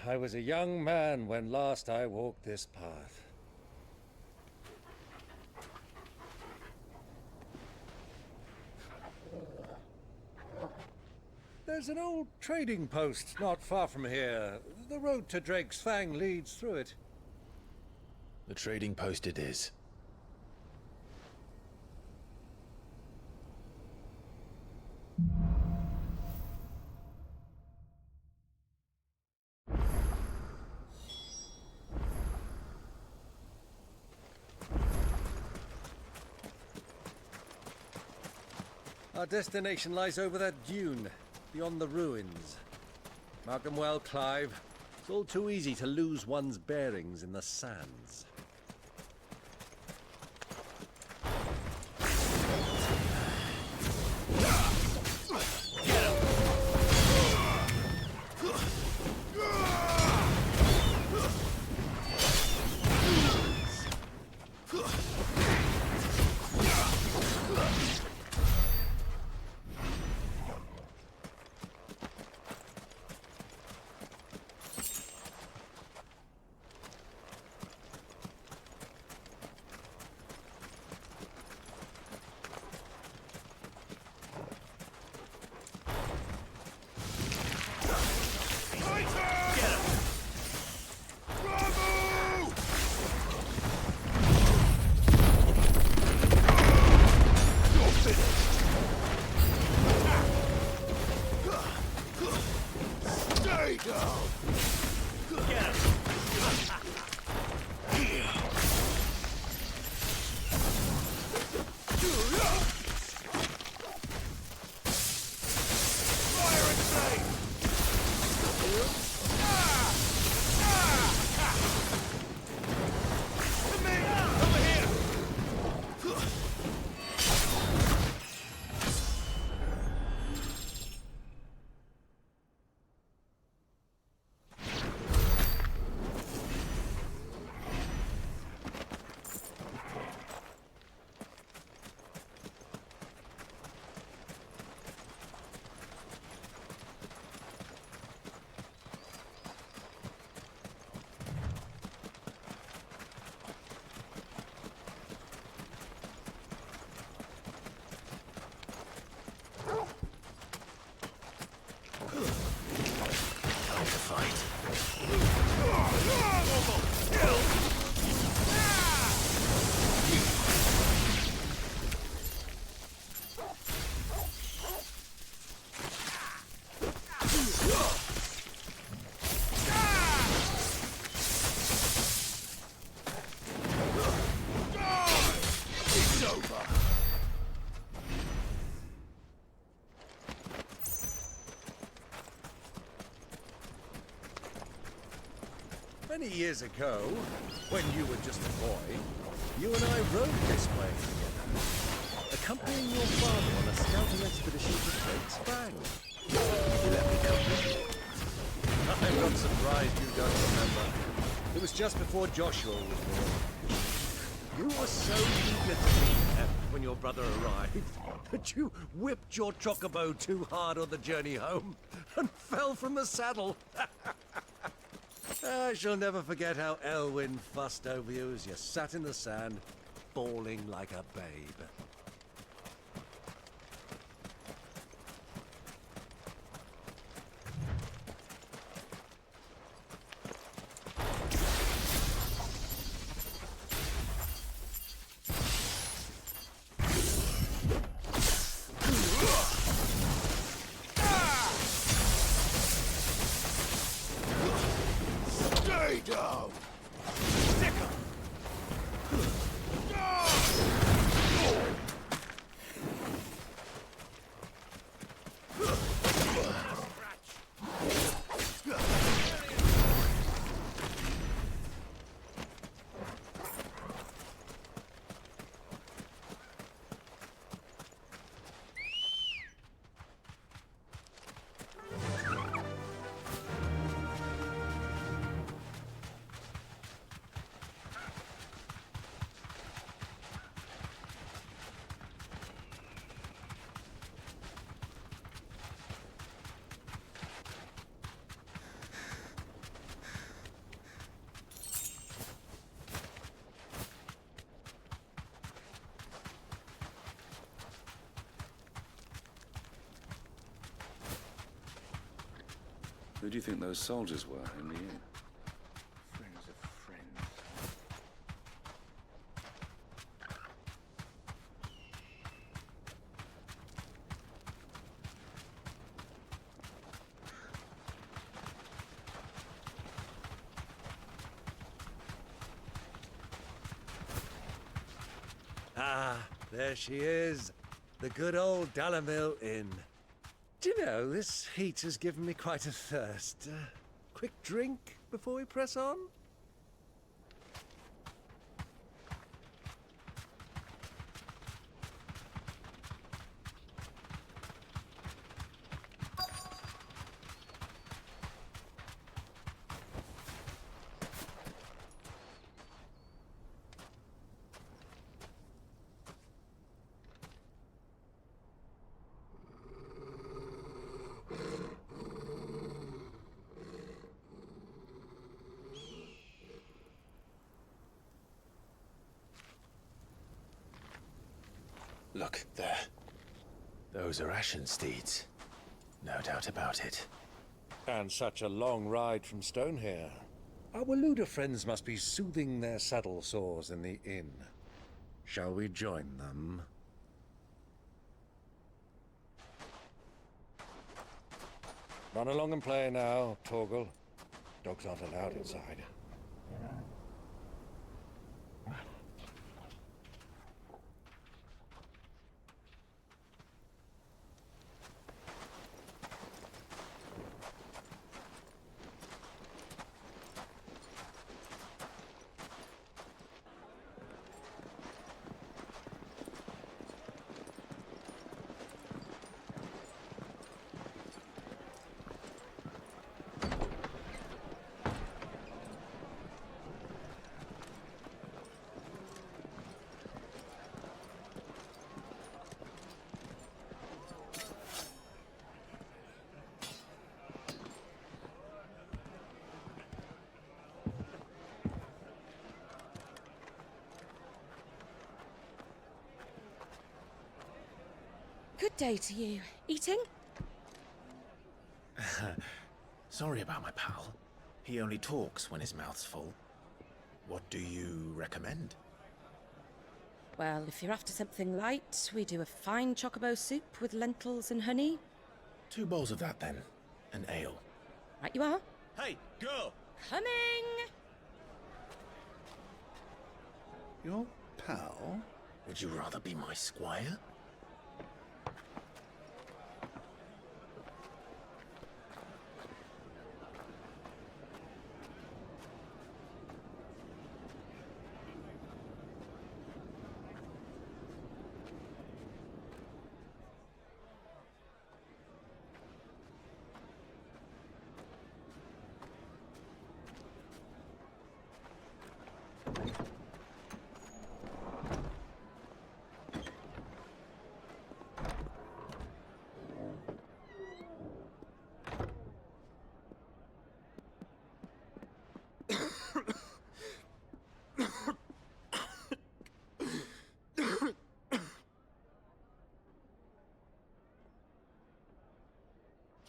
I was a young man when last I walked this path. There's an old trading post not far from here. The road to Drake's Fang leads through it. The trading post it is. Our destination lies over that dune, beyond the ruins. Mark them well, Clive. It's all too easy to lose one's bearings in the sands. Many years ago, when you were just a boy, you and I rode this way together, accompanying your father on a scouting expedition to Drake's Fang. You let me come with you. I'm not surprised you don't remember. It was just before Joshua was born. You were so eager to meet him when your brother arrived that you whipped your chocobo too hard on the journey home and fell from the saddle. I shall never forget how Elwyn fussed over you as you sat in the sand, bawling like a babe. Who do you think those soldiers were in the inn? Friends of friends. Ah, there she is. The good old Dalamil Inn. Do you know, this heat has given me quite a thirst. Quick drink before we press on? Look, there. Those are Ashen steeds. No doubt about it. And such a long ride from Stonehair. Our Waluda friends must be soothing their saddle sores in the inn. Shall we join them? Run along and play now, Torgal. Dogs aren't allowed inside. Good day to you. Eating? Sorry about my pal. He only talks when his mouth's full. What do you recommend? Well, if you're after something light, we do a fine chocobo soup with lentils and honey. 2 bowls of that, then. An ale. Right you are. Hey, girl! Coming! Your pal? Would you rather be my squire?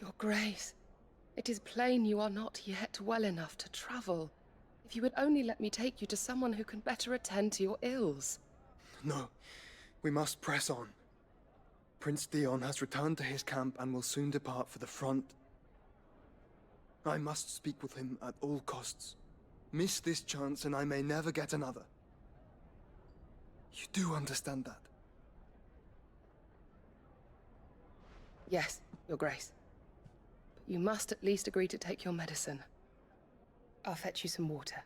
Your Grace, it is plain you are not yet well enough to travel. If you would only let me take you to someone who can better attend to your ills. No, we must press on. Prince Theon has returned to his camp and will soon depart for the front. I must speak with him at all costs. Miss this chance and I may never get another. You do understand that? Yes, Your Grace. But you must at least agree to take your medicine. I'll fetch you some water.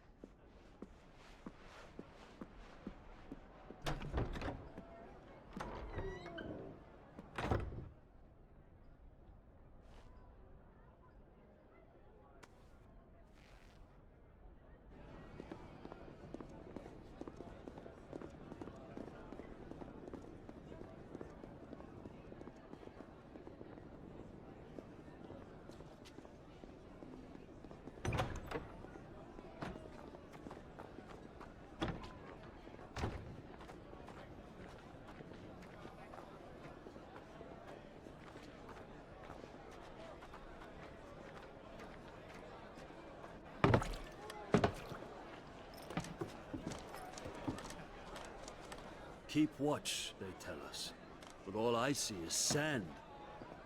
keep watch, they tell us. But all I see is sand.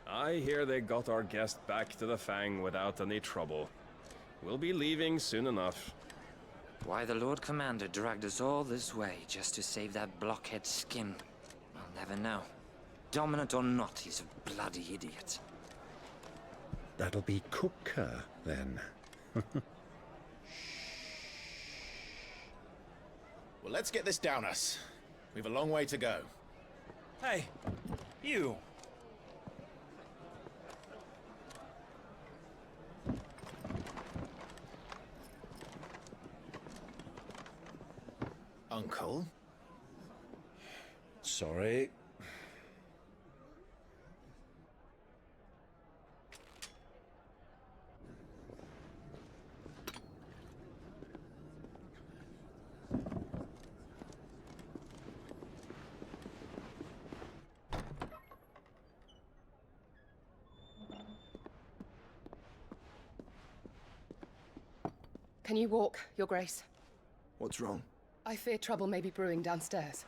I hear they got our guest back to the Fang without any trouble. We'll be leaving soon enough. Why the Lord Commander dragged us all this way just to save that blockhead's skin, I'll never know. Dominant or not, he's a bloody idiot. That'll be Cooker, then. Well, let's get this down us. We've a long way to go. Hey, you. Uncle? Sorry. Can you walk, Your Grace? What's wrong? I fear trouble may be brewing downstairs.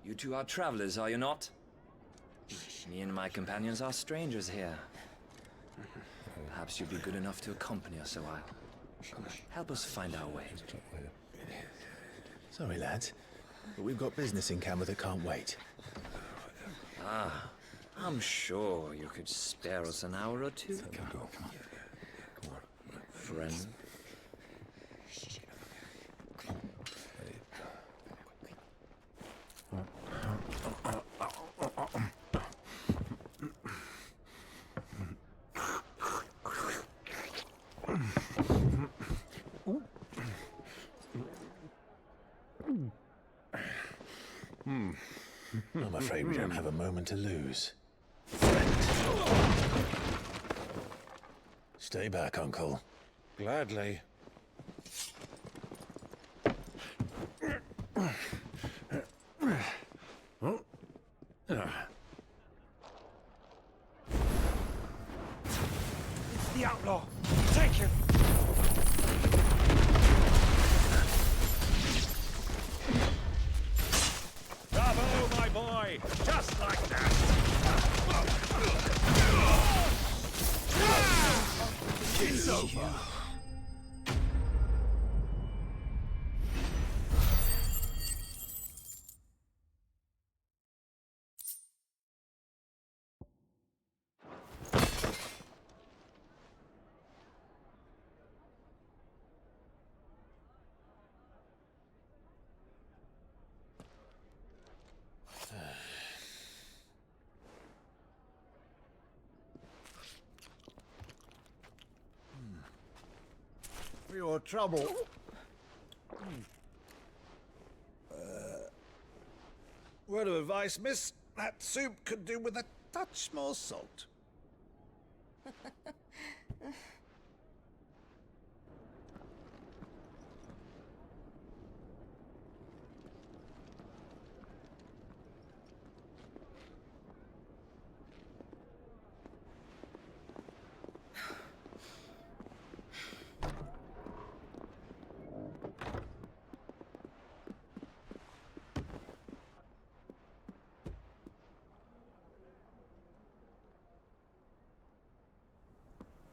You two are travelers, are you not? Me and my companions are strangers here. Perhaps you'd be good enough to accompany us a while. Help us find our way. Sorry, lads, but we've got business in camera that can't wait. Ah, I'm sure you could spare us an hour or two. Come on. Friend. I'm afraid we don't have a moment to lose. Stay back, Uncle. Gladly. It's the outlaw. Take him. Bravo, my boy! Just like that! It's over. For your trouble. Word of advice, miss. That soup could do with a touch more salt.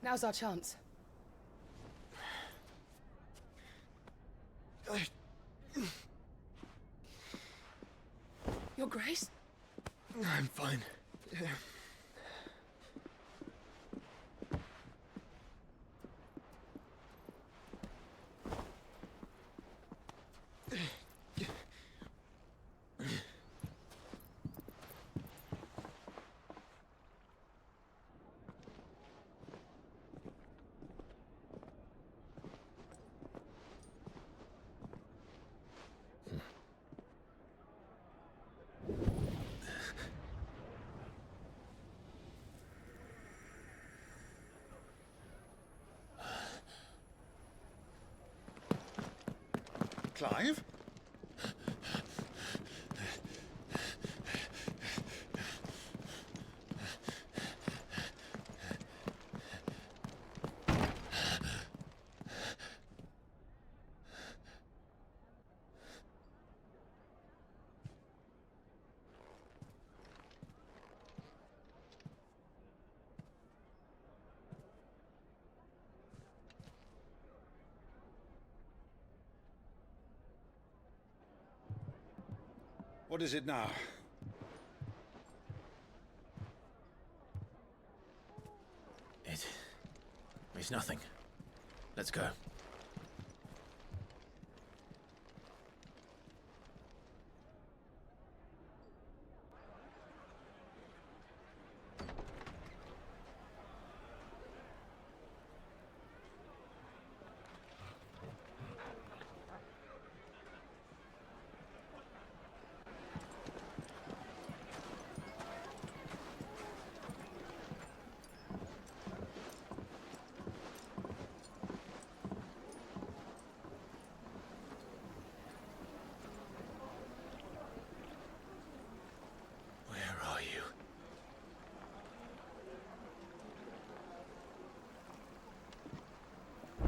Now's our chance. Your Grace? I'm fine. Clive? What is it now? It's nothing. Let's go.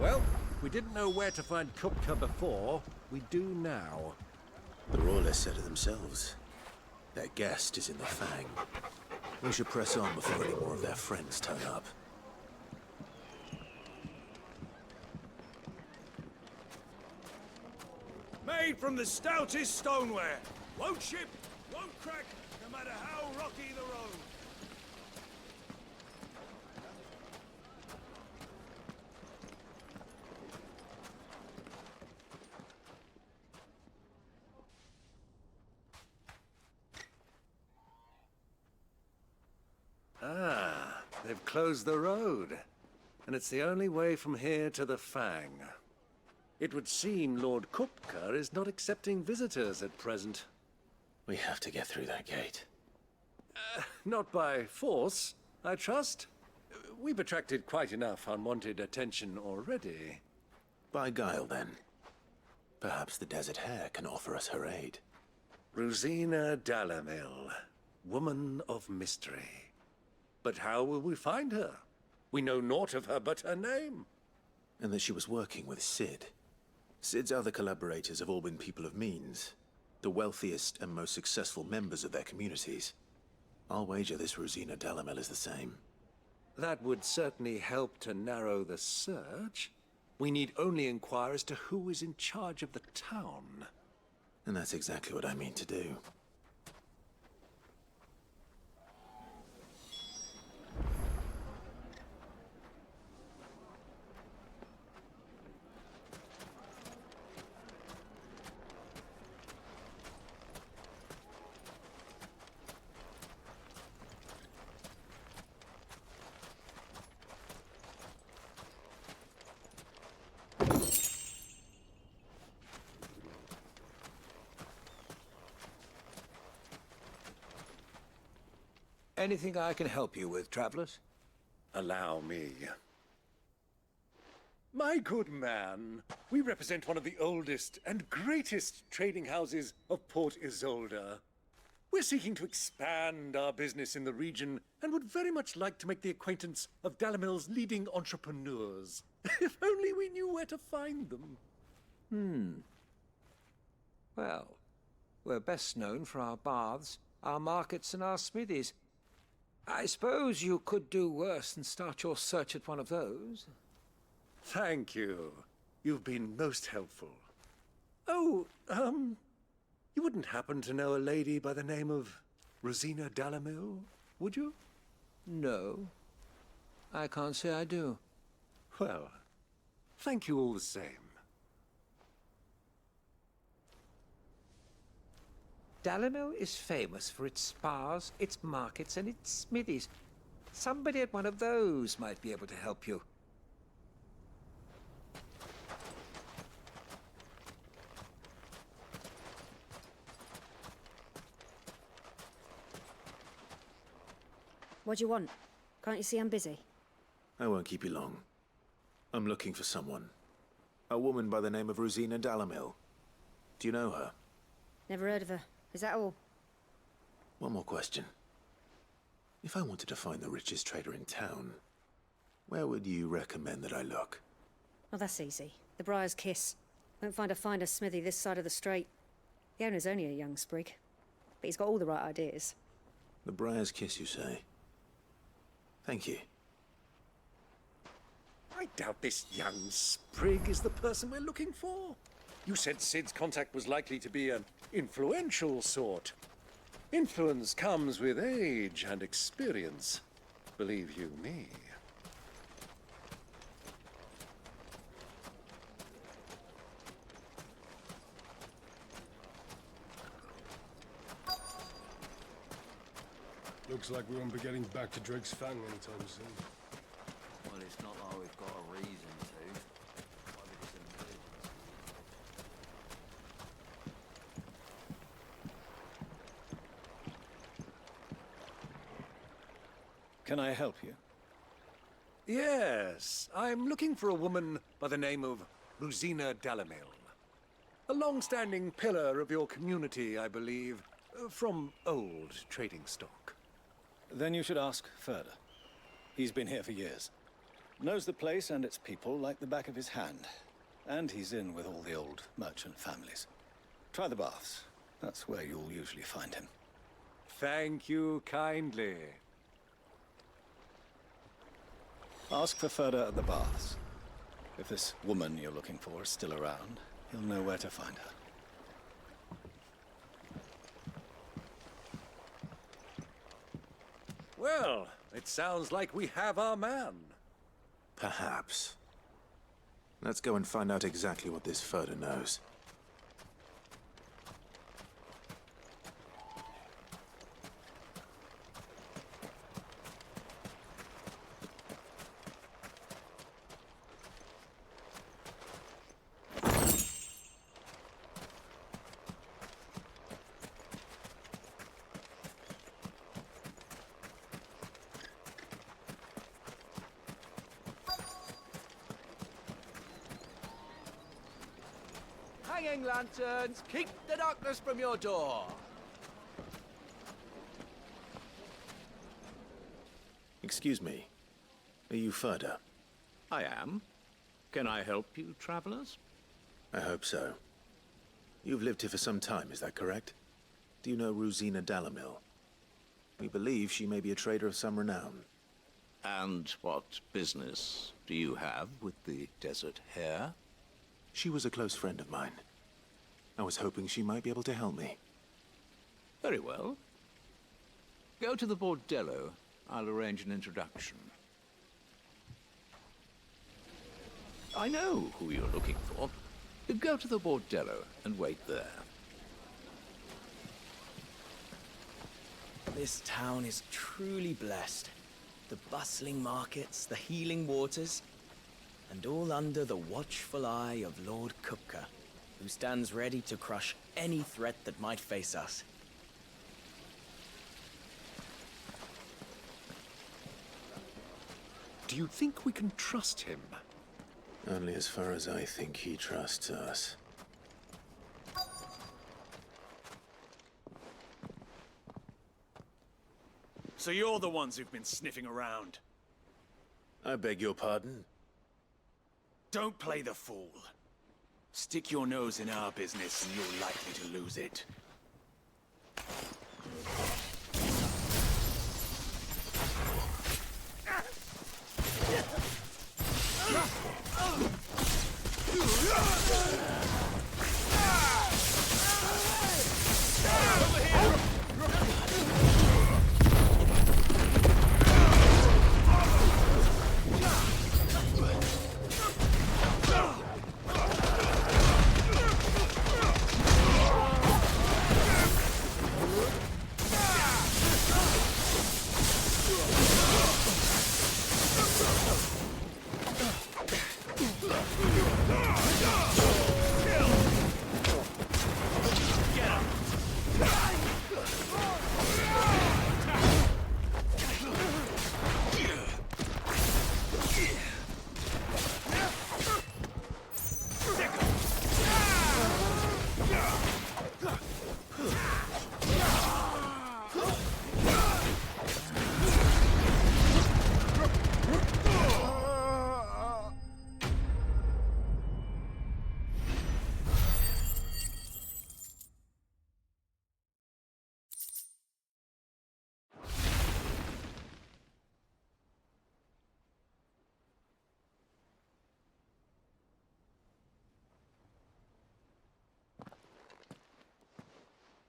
Well, we didn't know where to find Kupka before. We do now. The Royalists said it themselves. Their guest is in the Fang. We should press on before any more of their friends turn up. Made from the stoutest stoneware. Won't ship, won't crack, no matter how rocky the road. Ah, they've closed the road. And it's the only way from here to the Fang. It would seem Lord Kupka is not accepting visitors at present. We have to get through that gate. Not by force, I trust. We've attracted quite enough unwanted attention already. By guile, then. Perhaps the Desert Hare can offer us her aid. Rosina Dalamil, woman of mystery. But how will we find her? We know naught of her but her name. And that she was working with Sid. Sid's other collaborators have all been people of means. The wealthiest and most successful members of their communities. I'll wager this Rosina Dalamil is the same. That would certainly help to narrow the search. We need only inquire as to who is in charge of the town. And that's exactly what I mean to do. Anything I can help you with, travelers? Allow me. My good man, we represent one of the oldest and greatest trading houses of Port Isolde. We're seeking to expand our business in the region and would very much like to make the acquaintance of Dalamil's leading entrepreneurs. If only we knew where to find them. Well, we're best known for our baths, our markets, and our smithies. I suppose you could do worse than start your search at one of those. Thank you. You've been most helpful. Oh, you wouldn't happen to know a lady by the name of Rosina Dalamil, would you? No. I can't say I do. Well, thank you all the same. Dalamil is famous for its spas, its markets, and its smithies. Somebody at one of those might be able to help you. What do you want? Can't you see I'm busy? I won't keep you long. I'm looking for someone. A woman by the name of Rosina Dalamil. Do you know her? Never heard of her. Is that all? One more question. If I wanted to find the richest trader in town, where would you recommend that I look? Oh, that's easy. The Briar's Kiss. Won't find a finer smithy this side of the strait. The owner's only a young sprig, but he's got all the right ideas. The Briar's Kiss, you say? Thank you. I doubt this young sprig is the person we're looking for. You said Sid's contact was likely to be an influential sort. Influence comes with age and experience. Believe you me. Looks like we won't be getting back to Drake's Fang anytime soon. Well, it's not like we've got a reason to. What if it's an emergency? Can I help you? Yes, I'm looking for a woman by the name of Rosina Dalamil. A long-standing pillar of your community, I believe, from old trading stock. Then you should ask Further. He's been here for years. Knows the place and its people like the back of his hand. And he's in with all the old merchant families. Try the baths. That's where you'll usually find him. Thank you kindly. Ask for Further at the baths. If this woman you're looking for is still around, you'll know where to find her. Well, it sounds like we have our man. Perhaps. Let's go and find out exactly what this Further knows. Hanging lanterns, keep the darkness from your door. Excuse me. Are you Further? I am. Can I help you, travelers? I hope so. You've lived here for some time, is that correct? Do you know Rosina Dalamil? We believe she may be a trader of some renown. And what business do you have with the desert hare? She was a close friend of mine. I was hoping she might be able to help me. Very well. Go to the bordello. I'll arrange an introduction. I know who you're looking for. Go to the bordello and wait there. This town is truly blessed. The bustling markets, the healing waters, and all under the watchful eye of Lord Kupka, who stands ready to crush any threat that might face us. Do you think we can trust him? Only as far as I think he trusts us. So you're the ones who've been sniffing around. I beg your pardon? Don't play the fool. Stick your nose in our business and you're likely to lose it.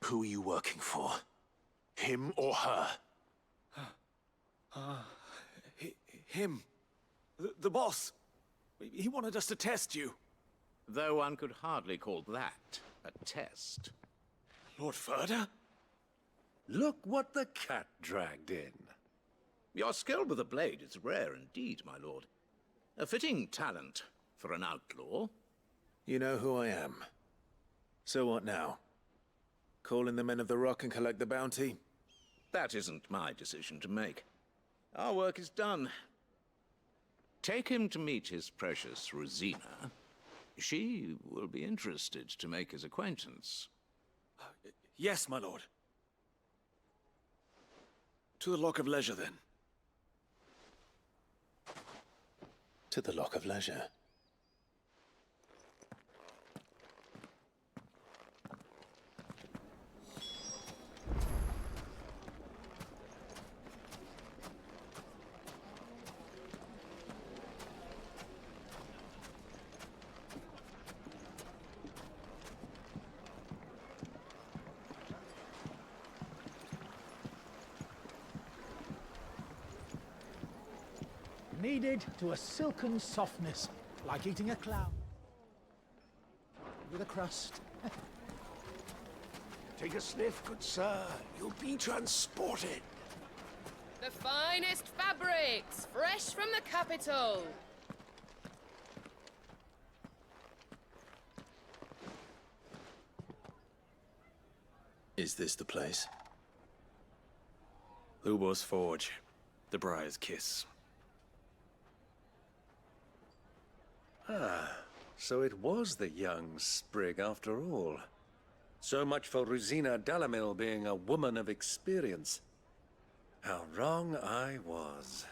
Who are you working for? Him or her? Him. The boss. He wanted us to test you. Though one could hardly call that a test. Lord Furder? Look what the cat dragged in. Your skill with the blade is rare indeed, my lord. A fitting talent for an outlaw. You know who I am. So what now? Call in the Men of the Rock and collect the bounty? That isn't my decision to make. Our work is done. Take him to meet his precious Rosina. She will be interested to make his acquaintance. Yes, my lord. To the Lock of Leisure, then. To the Lock of Leisure. Kneaded to a silken softness, like eating a cloud. With a crust. Take a sniff, good sir. You'll be transported. The finest fabrics, fresh from the capital. Is this the place? Lubor's Forge. The Briar's Kiss. Ah, so it was the young sprig after all. So much for Rosina Dalamil being a woman of experience. How wrong I was.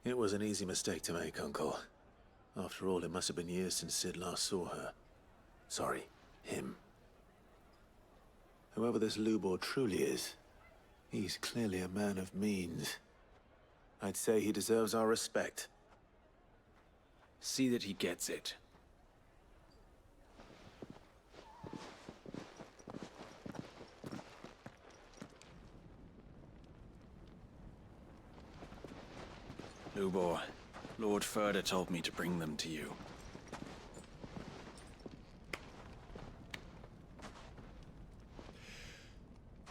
It was an easy mistake to make, Uncle. After all, it must have been years since Sid last saw her. Sorry, him. Whoever this Lubor truly is, he's clearly a man of means. I'd say he deserves our respect. See that he gets it. Lubor, Lord Furder told me to bring them to you.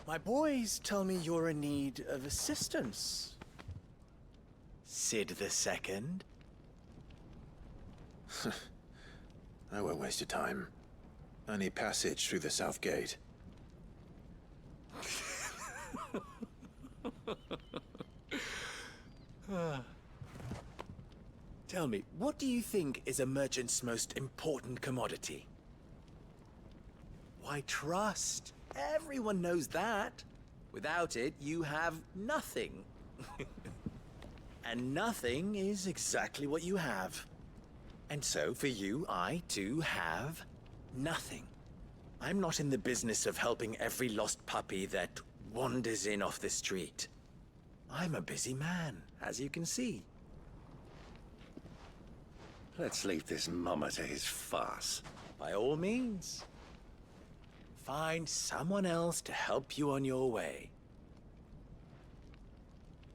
My boys tell me you're in need of assistance. Sid the Second. I won't waste your time. I need passage through the south gate. Tell me, what do you think is a merchant's most important commodity? Why, trust. Everyone knows that. Without it, you have nothing. And nothing is exactly what you have. And so, for you, I, too, have nothing. I'm not in the business of helping every lost puppy that wanders in off the street. I'm a busy man, as you can see. Let's leave this mummer to his farce. By all means. Find someone else to help you on your way.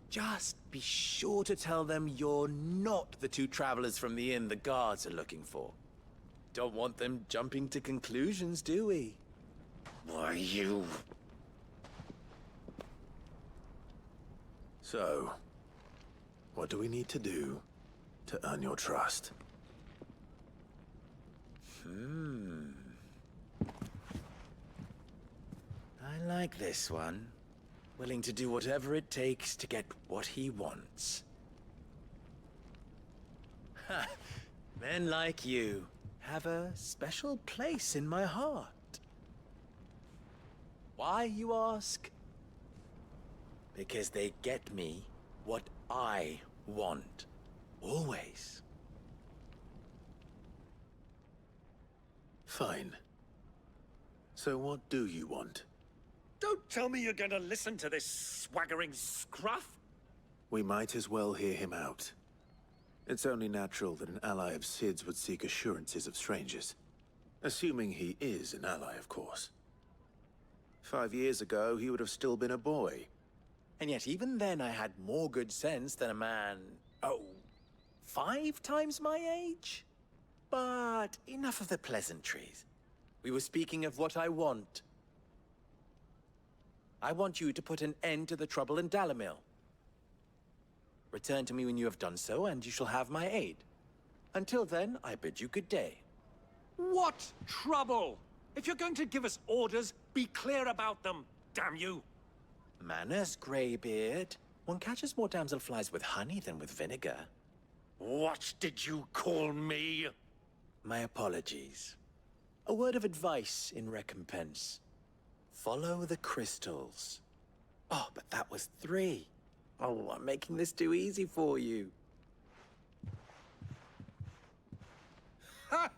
Just be sure to tell them you're not the two travelers from the inn the guards are looking for. Don't want them jumping to conclusions, do we? Why, you... So, what do we need to do to earn your trust? I like this one. Willing to do whatever it takes to get what he wants. Ha! Men like you have a special place in my heart. Why, you ask? Because they get me what I want. Always. Fine. So what do you want? Don't tell me you're going to listen to this swaggering scruff! We might as well hear him out. It's only natural that an ally of Sid's would seek assurances of strangers. Assuming he is an ally, of course. 5 years ago, he would have still been a boy. And yet even then I had more good sense than a man, 5 times my age? But enough of the pleasantries. We were speaking of what I want. I want you to put an end to the trouble in Dalamil. Return to me when you have done so, and you shall have my aid. Until then, I bid you good day. What trouble? If you're going to give us orders, be clear about them, damn you! Manners, Greybeard. One catches more damselflies with honey than with vinegar. What did you call me? My apologies. A word of advice in recompense. Follow the crystals. Oh, but that was 3. Oh, I'm making this too easy for you. Ha!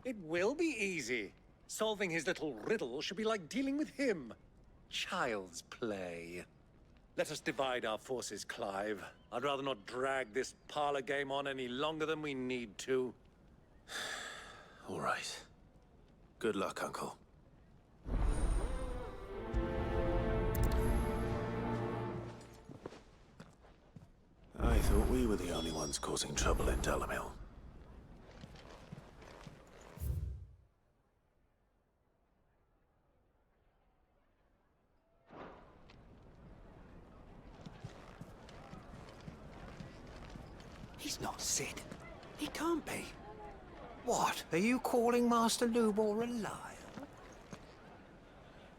It will be easy. Solving his little riddle should be like dealing with him. Child's play. Let us divide our forces, Clive. I'd rather not drag this parlor game on any longer than we need to. All right. Good luck, Uncle. I thought we were the only ones causing trouble in Dalamil. He's not Sid. He can't be. What? Are you calling Master Lubor a liar?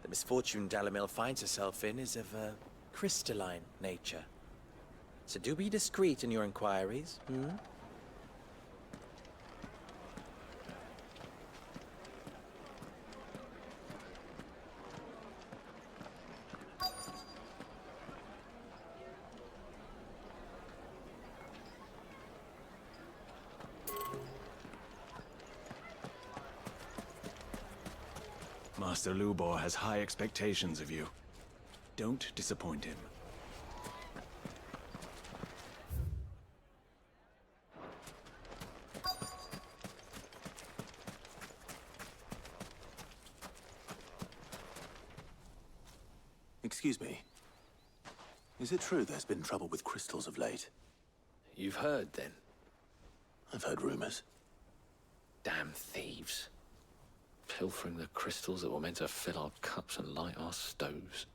The misfortune Dalamil finds herself in is of a crystalline nature. So do be discreet in your inquiries, Master Lubor has high expectations of you. Don't disappoint him. Excuse me. Is it true there's been trouble with crystals of late? You've heard, then? I've heard rumors. Damn thieves. Pilfering the crystals that were meant to fill our cups and light our stoves.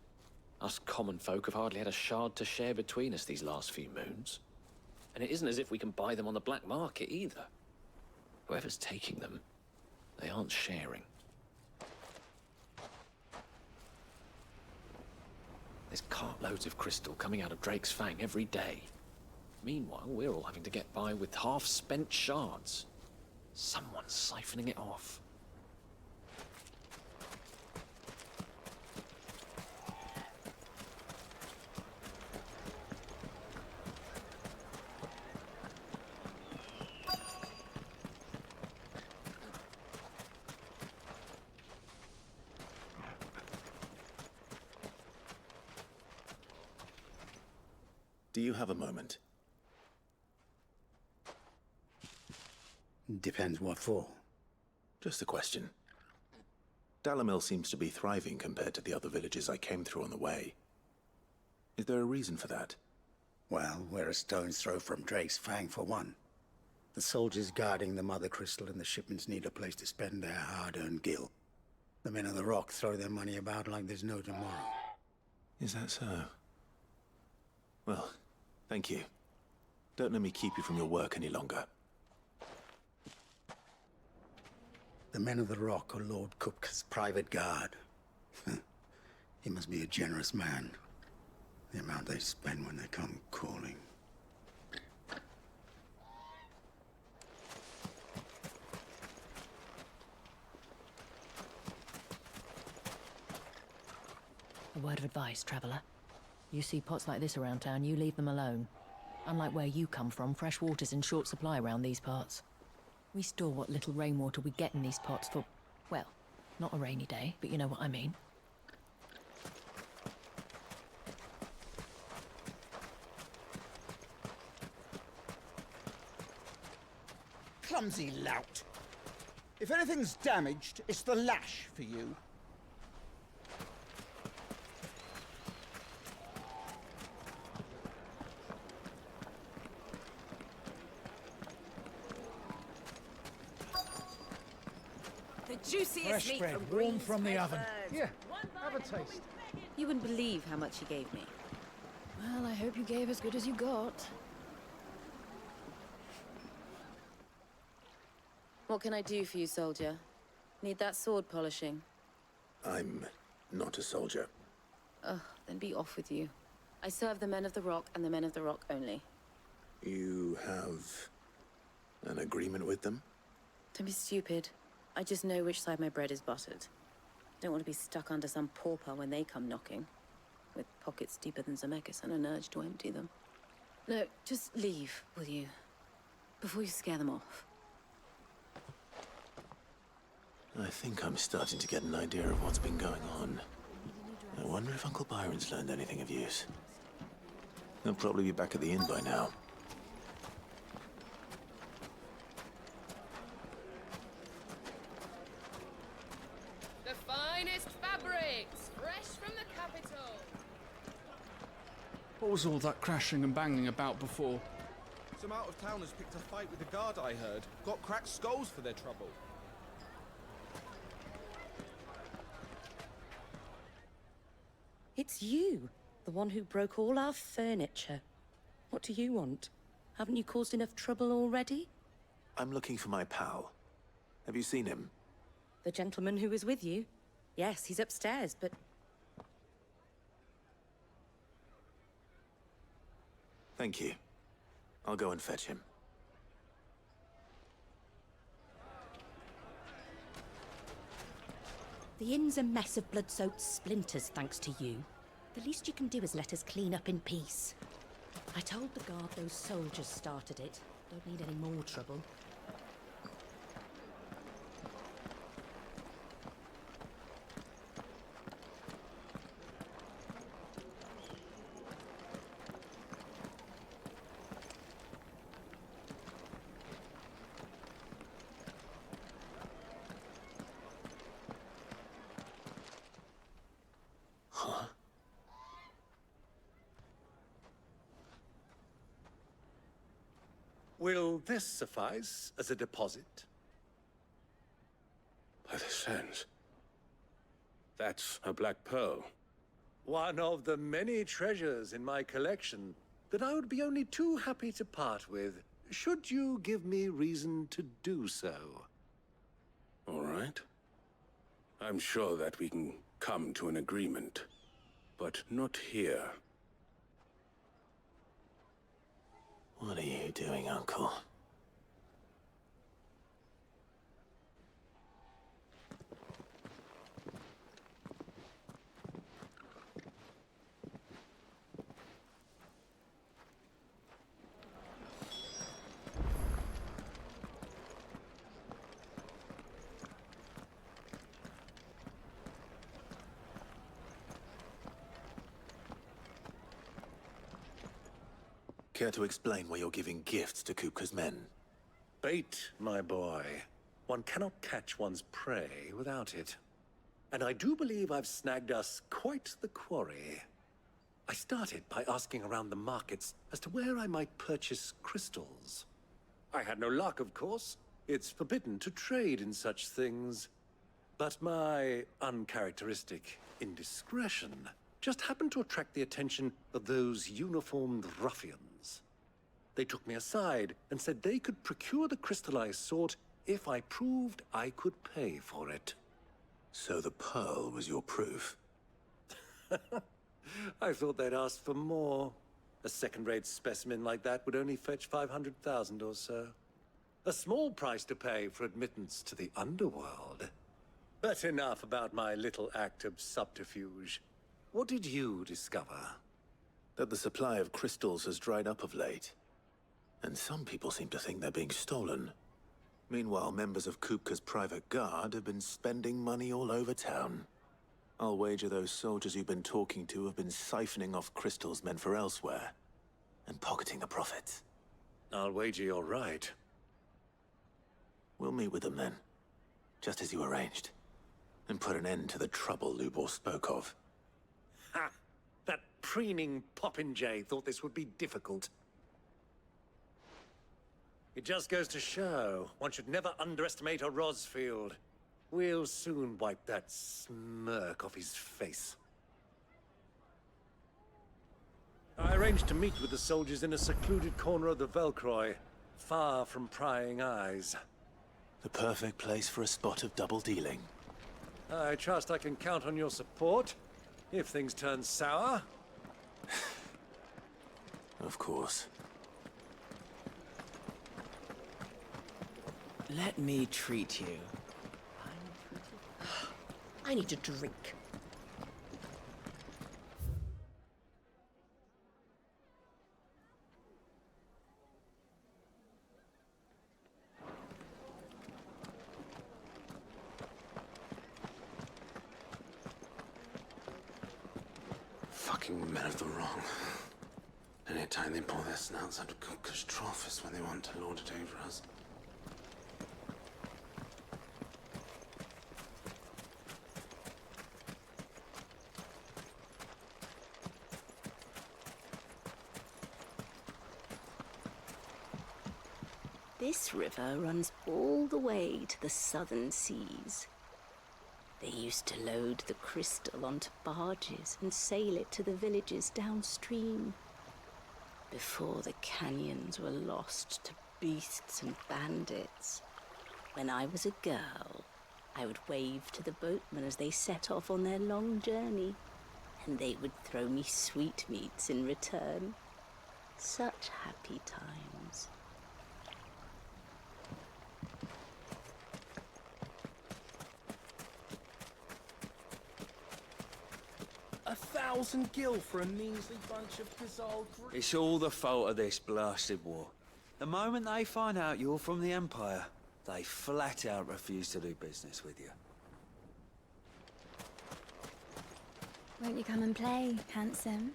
Us common folk have hardly had a shard to share between us these last few moons. And it isn't as if we can buy them on the black market either. Whoever's taking them, they aren't sharing. There's cartloads of crystal coming out of Drake's Fang every day. Meanwhile, we're all having to get by with half-spent shards. Someone's siphoning it off. Do you have a moment? Depends what for. Just a question. Dalamil seems to be thriving compared to the other villages I came through on the way. Is there a reason for that? Well, we're a stone's throw from Drake's Fang, for one. The soldiers guarding the Mother Crystal and the shipments need a place to spend their hard-earned gil. The men of the Rock throw their money about like there's no tomorrow. Is that so? Well, thank you. Don't let me keep you from your work any longer. The men of the Rock are Lord Kupka's private guard. He must be a generous man. The amount they spend when they come calling. A word of advice, traveller. You see pots like this around town, you leave them alone. Unlike where you come from, fresh water's in short supply around these parts. We store what little rainwater we get in these pots for, well, not a rainy day, but you know what I mean. Clumsy lout. If anything's damaged, it's the lash for you. juiciest Fresh meat bread, from warm Green's from the fed oven. birds. Here, have a taste. You wouldn't believe how much he gave me. Well, I hope you gave as good as you got. What can I do for you, soldier? Need that sword polishing? I'm not a soldier. Ugh, then be off with you. I serve the men of the Rock and the men of the Rock only. You have an agreement with them? Don't be stupid. I just know which side my bread is buttered. Don't want to be stuck under some pauper when they come knocking. With pockets deeper than Zemeckis and an urge to empty them. No, just leave, will you? Before you scare them off. I think I'm starting to get an idea of what's been going on. I wonder if Uncle Byron's learned anything of use. He'll probably be back at the inn by now. The finest fabrics, fresh from the capital. What was all that crashing and banging about before? Some out-of-towners picked a fight with the guard, I heard. Got cracked skulls for their trouble. It's you, the one who broke all our furniture. What do you want? Haven't you caused enough trouble already? I'm looking for my pal. Have you seen him? The gentleman who was with you? Yes, he's upstairs, but... Thank you. I'll go and fetch him. The inn's a mess of blood-soaked splinters, thanks to you. The least you can do is let us clean up in peace. I told the guard those soldiers started it. Don't need any more trouble. Will this suffice as a deposit? By the sands. That's a black pearl. One of the many treasures in my collection that I would be only too happy to part with, should you give me reason to do so. All right. I'm sure that we can come to an agreement, but not here. What are you doing, Uncle? Care to explain why you're giving gifts to Kupka's men? Bait, my boy. One cannot catch one's prey without it. And I do believe I've snagged us quite the quarry. I started by asking around the markets as to where I might purchase crystals. I had no luck, of course. It's forbidden to trade in such things. But my uncharacteristic indiscretion just happened to attract the attention of those uniformed ruffians. They took me aside and said they could procure the crystal I sought if I proved I could pay for it. So the pearl was your proof? I thought they'd ask for more. A second-rate specimen like that would only fetch 500,000 or so. A small price to pay for admittance to the underworld. But enough about my little act of subterfuge. What did you discover? That the supply of crystals has dried up of late. And some people seem to think they're being stolen. Meanwhile, members of Kupka's private guard have been spending money all over town. I'll wager those soldiers you've been talking to have been siphoning off crystals meant for elsewhere, and pocketing the profits. I'll wager you're right. We'll meet with them then, just as you arranged, and put an end to the trouble Lubor spoke of. Ha! That preening popinjay thought this would be difficult. It just goes to show, one should never underestimate a Rosfield. We'll soon wipe that smirk off his face. I arranged to meet with the soldiers in a secluded corner of the Velkroy, far from prying eyes. The perfect place for a spot of double dealing. I trust I can count on your support, if things turn sour. Of course. Let me treat you. I need a drink. Fucking men of the wrong. Anytime they pull their snouts out of Cook's trough is when they want to lord it over us. This river runs all the way to the southern seas. They used to load the crystal onto barges and sail it to the villages downstream. Before the canyons were lost to beasts and bandits. When I was a girl, I would wave to the boatmen as they set off on their long journey, and they would throw me sweetmeats in return. Such happy times. $1,000 for a measly bunch of Kazal. It's all the fault of this blasted war. The moment they find out you're from the Empire, they flat out refuse to do business with you. Won't you come and play, handsome?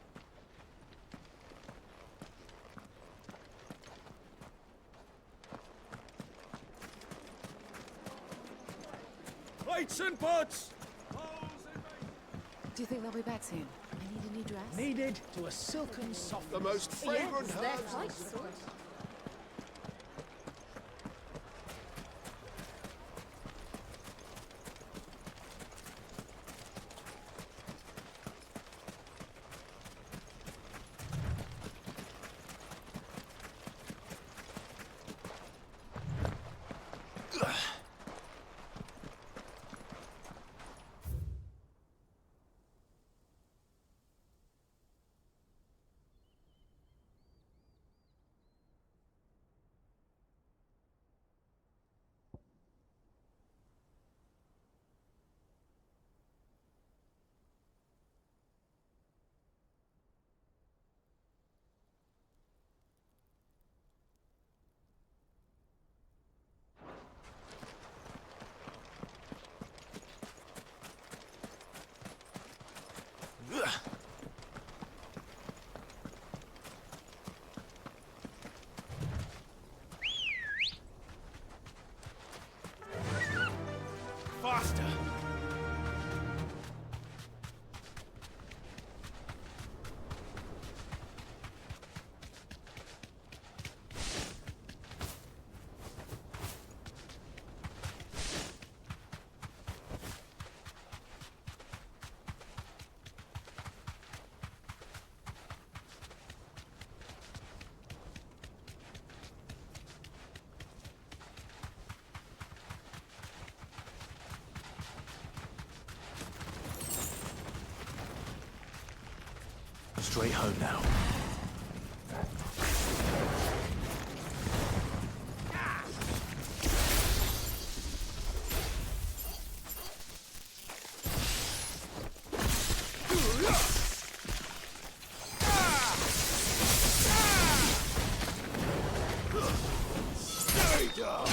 Plates and pots! Do you think they'll be back soon? I need a new dress. Needed to a silken soft. The most fragrant Yes, they're herbs. quite sort. Faster! Straight home now. Stay down!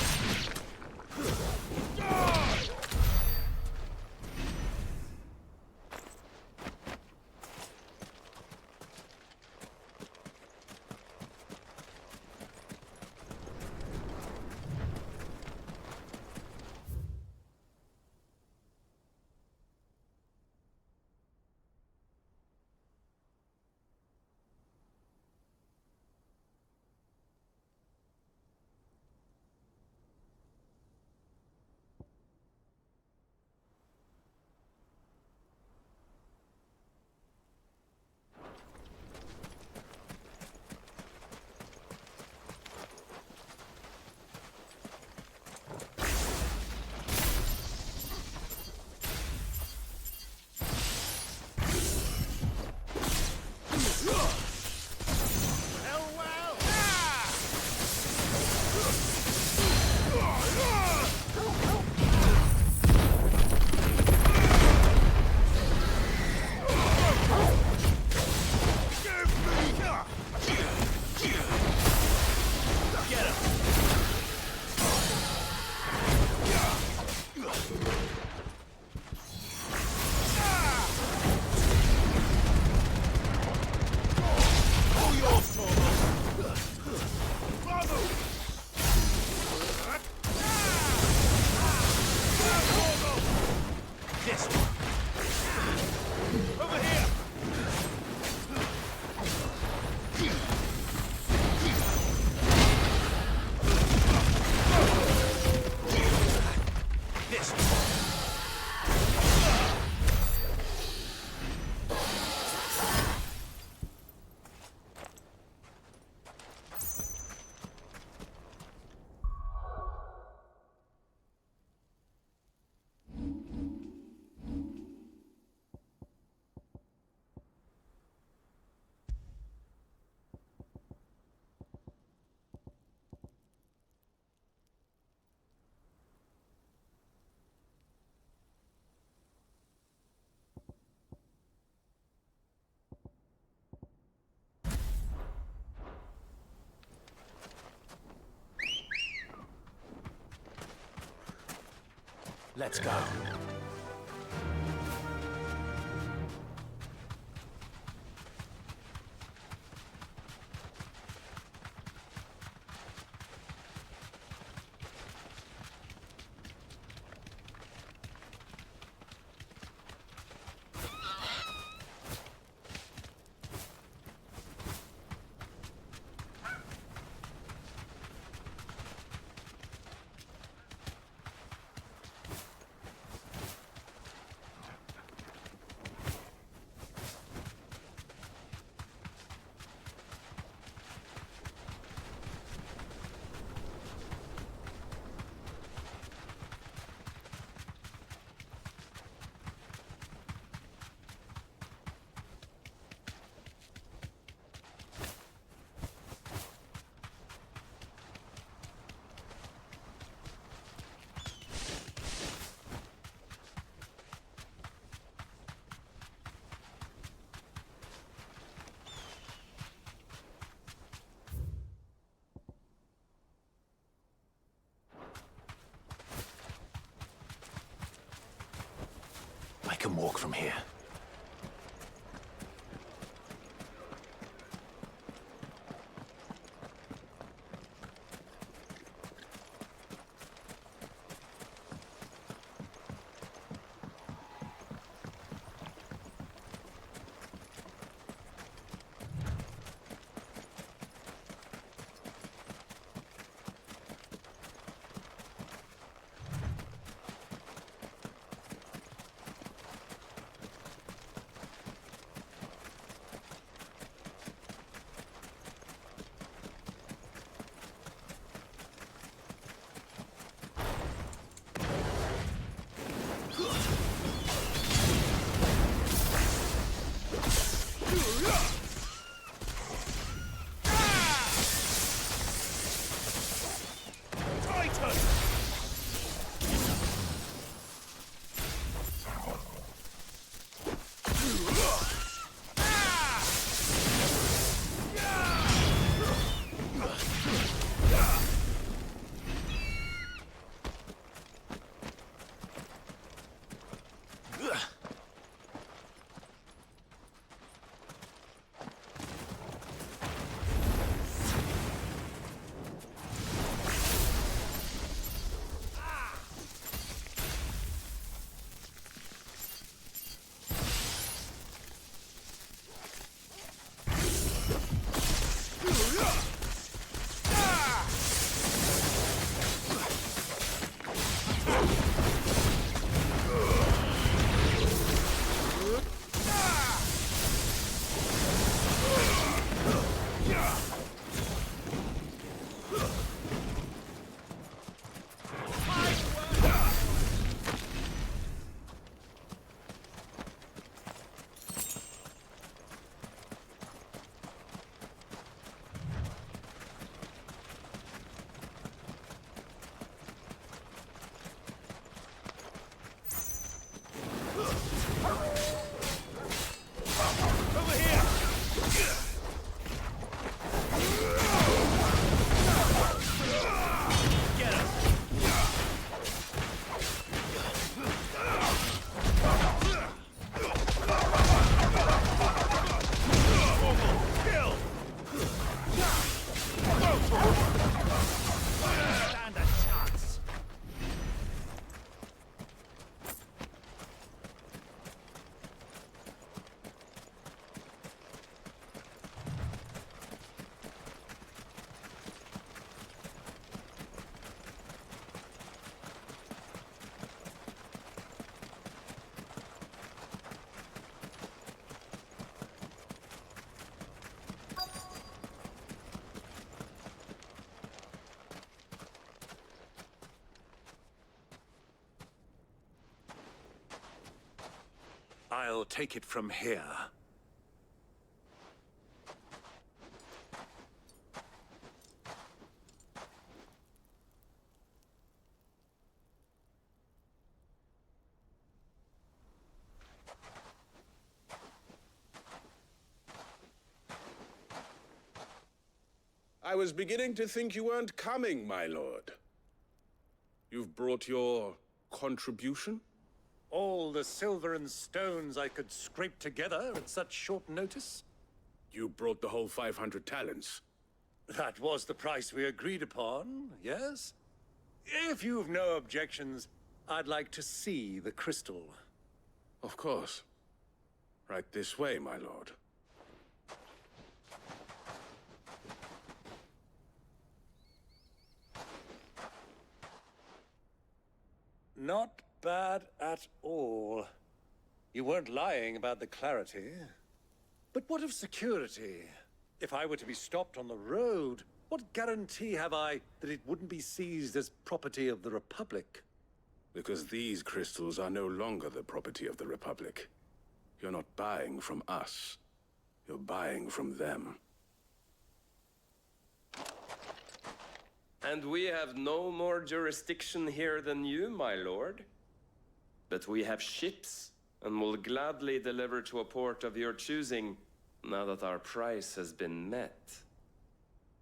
Let's go. I can walk from here. I'll take it from here. I was beginning to think you weren't coming, my lord. You've brought your contribution? All the silver and stones I could scrape together at such short notice? You brought the whole 500 talents. That was the price we agreed upon, yes? If you've no objections, I'd like to see the crystal. Of course. Right this way, my lord. Not bad at all. You weren't lying about the clarity. But what of security? If I were to be stopped on the road, what guarantee have I that it wouldn't be seized as property of the Republic? Because these crystals are no longer the property of the Republic. You're not buying from us. You're buying from them. And we have no more jurisdiction here than you, my lord. But we have ships, and will gladly deliver to a port of your choosing, now that our price has been met.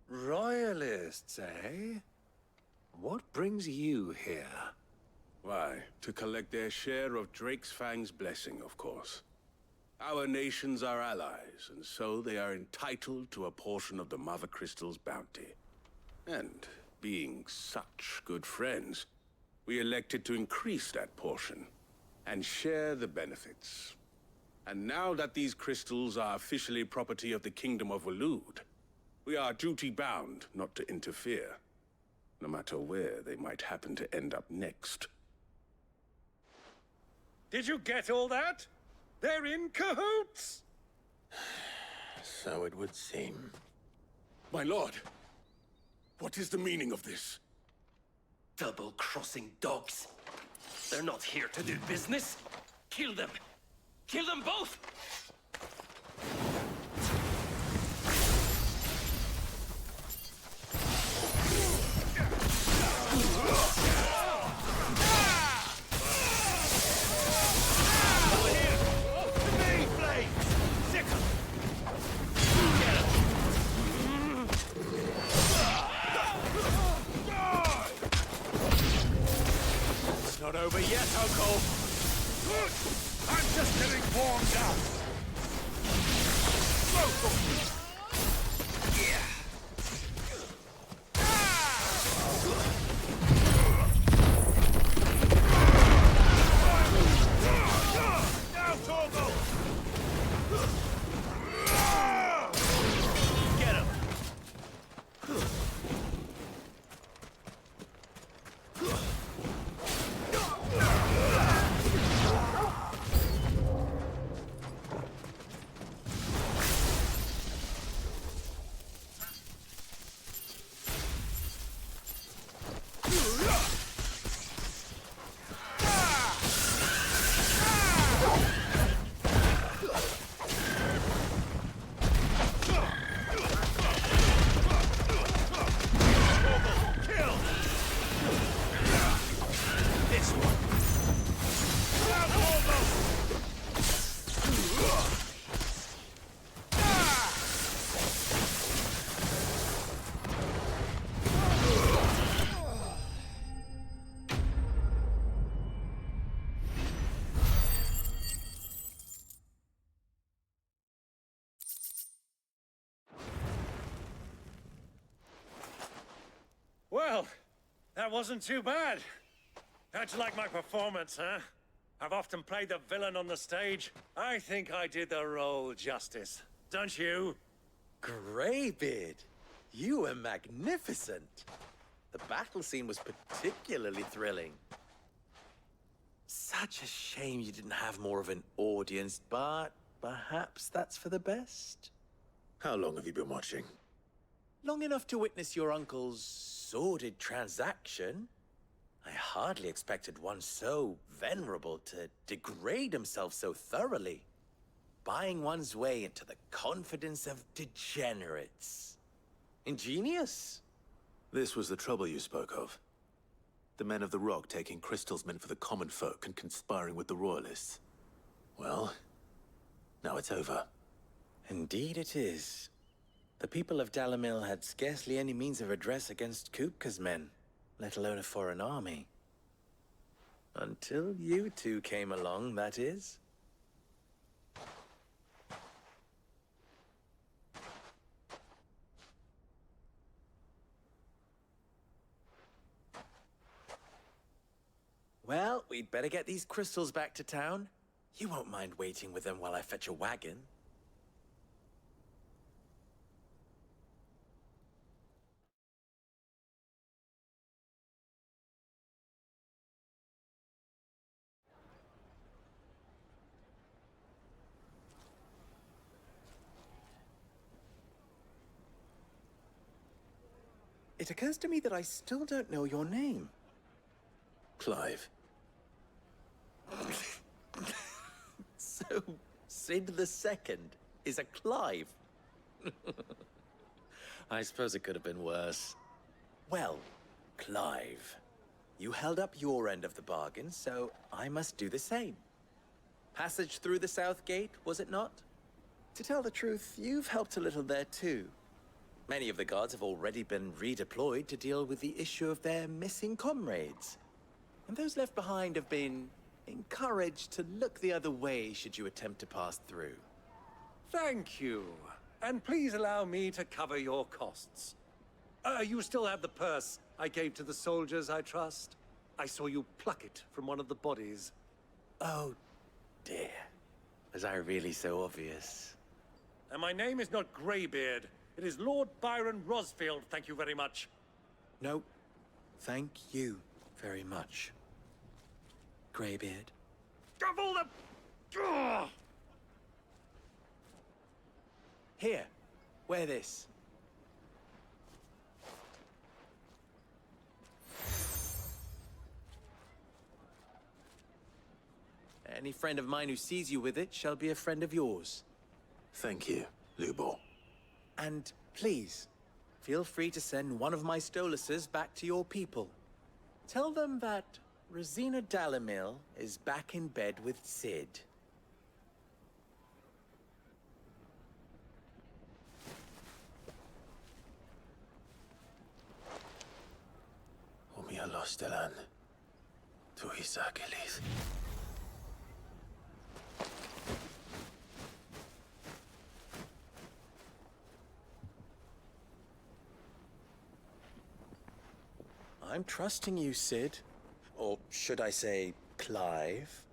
Royalists, eh? What brings you here? Why, to collect their share of Drake's Fang's blessing, of course. Our nations are allies, and so they are entitled to a portion of the Mother Crystal's bounty. And being such good friends, we elected to increase that portion and share the benefits. And now that these crystals are officially property of the Kingdom of Waloed, we are duty-bound not to interfere, no matter where they might happen to end up next. Did you get all that? They're in cahoots! So it would seem. My lord, what is the meaning of this? Double-crossing dogs. They're not here to do business. Kill them! Kill them both! It's not over yet, Uncle. I'm just getting warmed up. Now, Torgal! Get him! Well, that wasn't too bad. How'd you like my performance, huh? I've often played the villain on the stage. I think I did the role justice. Don't you? Greybeard, you were magnificent. The battle scene was particularly thrilling. Such a shame you didn't have more of an audience, but perhaps that's for the best. How long have you been watching? Long enough to witness your uncle's sordid transaction. I hardly expected one so venerable to degrade himself so thoroughly. Buying one's way into the confidence of degenerates. Ingenious. This was the trouble you spoke of. The men of the Rock taking crystals meant for the common folk and conspiring with the Royalists. Well, now it's over. Indeed it is. The people of Dalamil had scarcely any means of redress against Kupka's men, let alone a foreign army. Until you two came along, that is. Well, we'd better get these crystals back to town. You won't mind waiting with them while I fetch a wagon. It occurs to me that I still don't know your name. Clive. So, Sid the Second is a Clive. I suppose it could have been worse. Well, Clive, you held up your end of the bargain, so I must do the same. Passage through the South Gate, was it not? To tell the truth, you've helped a little there too. Many of the guards have already been redeployed to deal with the issue of their missing comrades. And those left behind have been encouraged to look the other way should you attempt to pass through. Thank you. And please allow me to cover your costs. You still have the purse I gave to the soldiers, I trust? I saw you pluck it from one of the bodies. Oh, dear. Was I really so obvious? And my name is not Greybeard. It is Lord Byron Rosfield, thank you very much. No, thank you very much, Greybeard. Of all the... Ugh! Here, wear this. Any friend of mine who sees you with it shall be a friend of yours. Thank you, Lubor. And please, feel free to send one of my Stoluses back to your people. Tell them that Rosina Dalamil is back in bed with Sid. Omia Lostelan. Tuisakelis. I'm trusting you, Sid. Or should I say, Clive?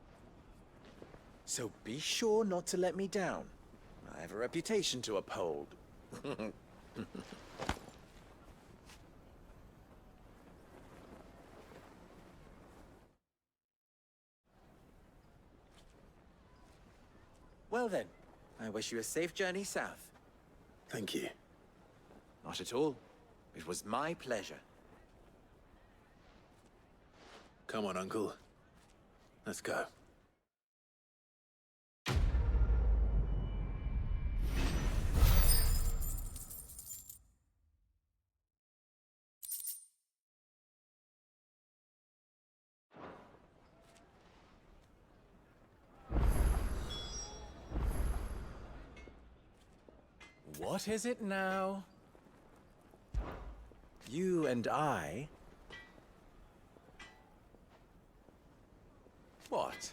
So be sure not to let me down. I have a reputation to uphold. Well then, I wish you a safe journey south. Thank you. Not at all. It was my pleasure. Come on, Uncle. Let's go. What is it now? You and I... What?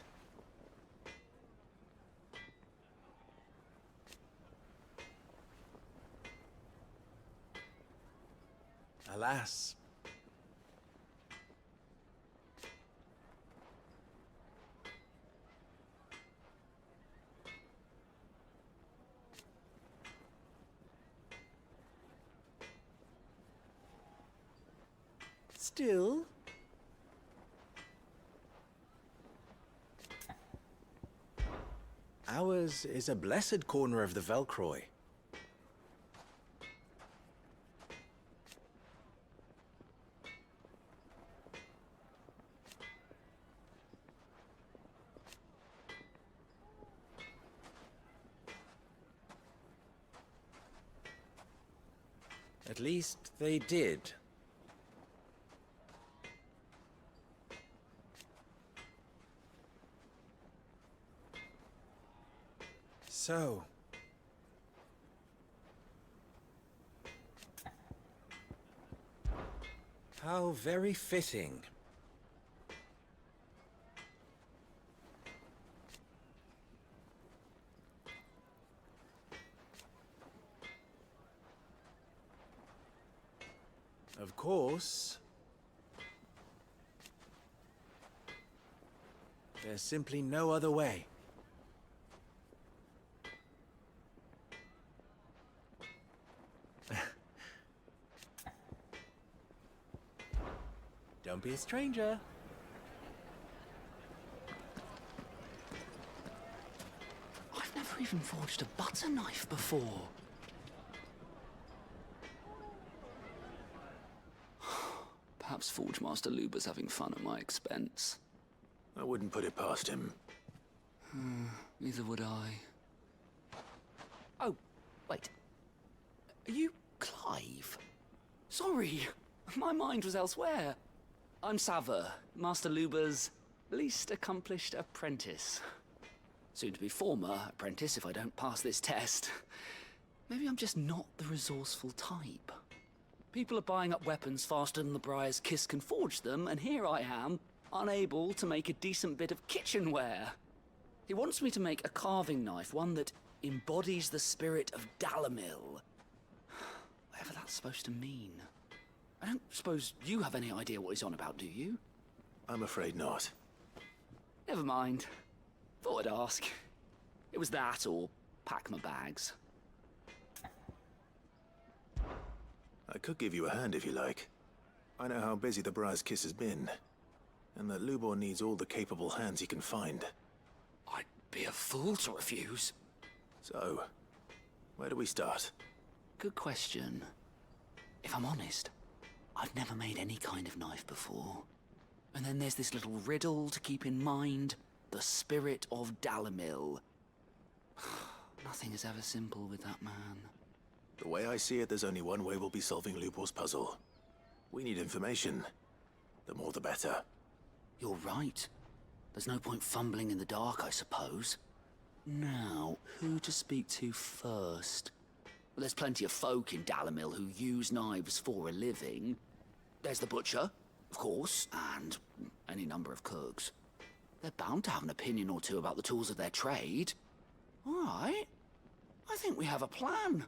Alas. Still... Ours is a blessed corner of the Velkroy. At least they did. So... how very fitting. Of course. There's simply no other way. Don't be a stranger. I've never even forged a butter knife before. Perhaps Forge Master Luber's having fun at my expense. I wouldn't put it past him. Neither would I. Oh, wait. Are you Clive? Sorry, my mind was elsewhere. I'm Sava, Master Luber's least accomplished apprentice. Soon to be former apprentice if I don't pass this test. Maybe I'm just not the resourceful type. People are buying up weapons faster than the Briar's Kiss can forge them, and here I am, unable to make a decent bit of kitchenware. He wants me to make a carving knife, one that embodies the spirit of Dalamil. Whatever that's supposed to mean. I don't suppose you have any idea what he's on about, do you? I'm afraid not. Never mind. Thought I'd ask. It was that or pack my bags. I could give you a hand if you like. I know how busy the Briar's Kiss has been, and that Lubor needs all the capable hands he can find. I'd be a fool to refuse. So, where do we start? Good question. If I'm honest, I've never made any kind of knife before. And then there's this little riddle to keep in mind. The spirit of Dalamil. Nothing is ever simple with that man. The way I see it, there's only one way we'll be solving Lubor's puzzle. We need information. The more the better. You're right. There's no point fumbling in the dark, I suppose. Now, who to speak to first? Well, there's plenty of folk in Dalamil who use knives for a living. There's the butcher, of course, and any number of cooks. They're bound to have an opinion or two about the tools of their trade. All right. I think we have a plan.